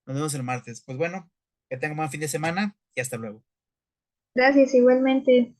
Nos vemos el martes. Pues bueno, que tengan un buen fin de semana y hasta luego. Gracias, igualmente.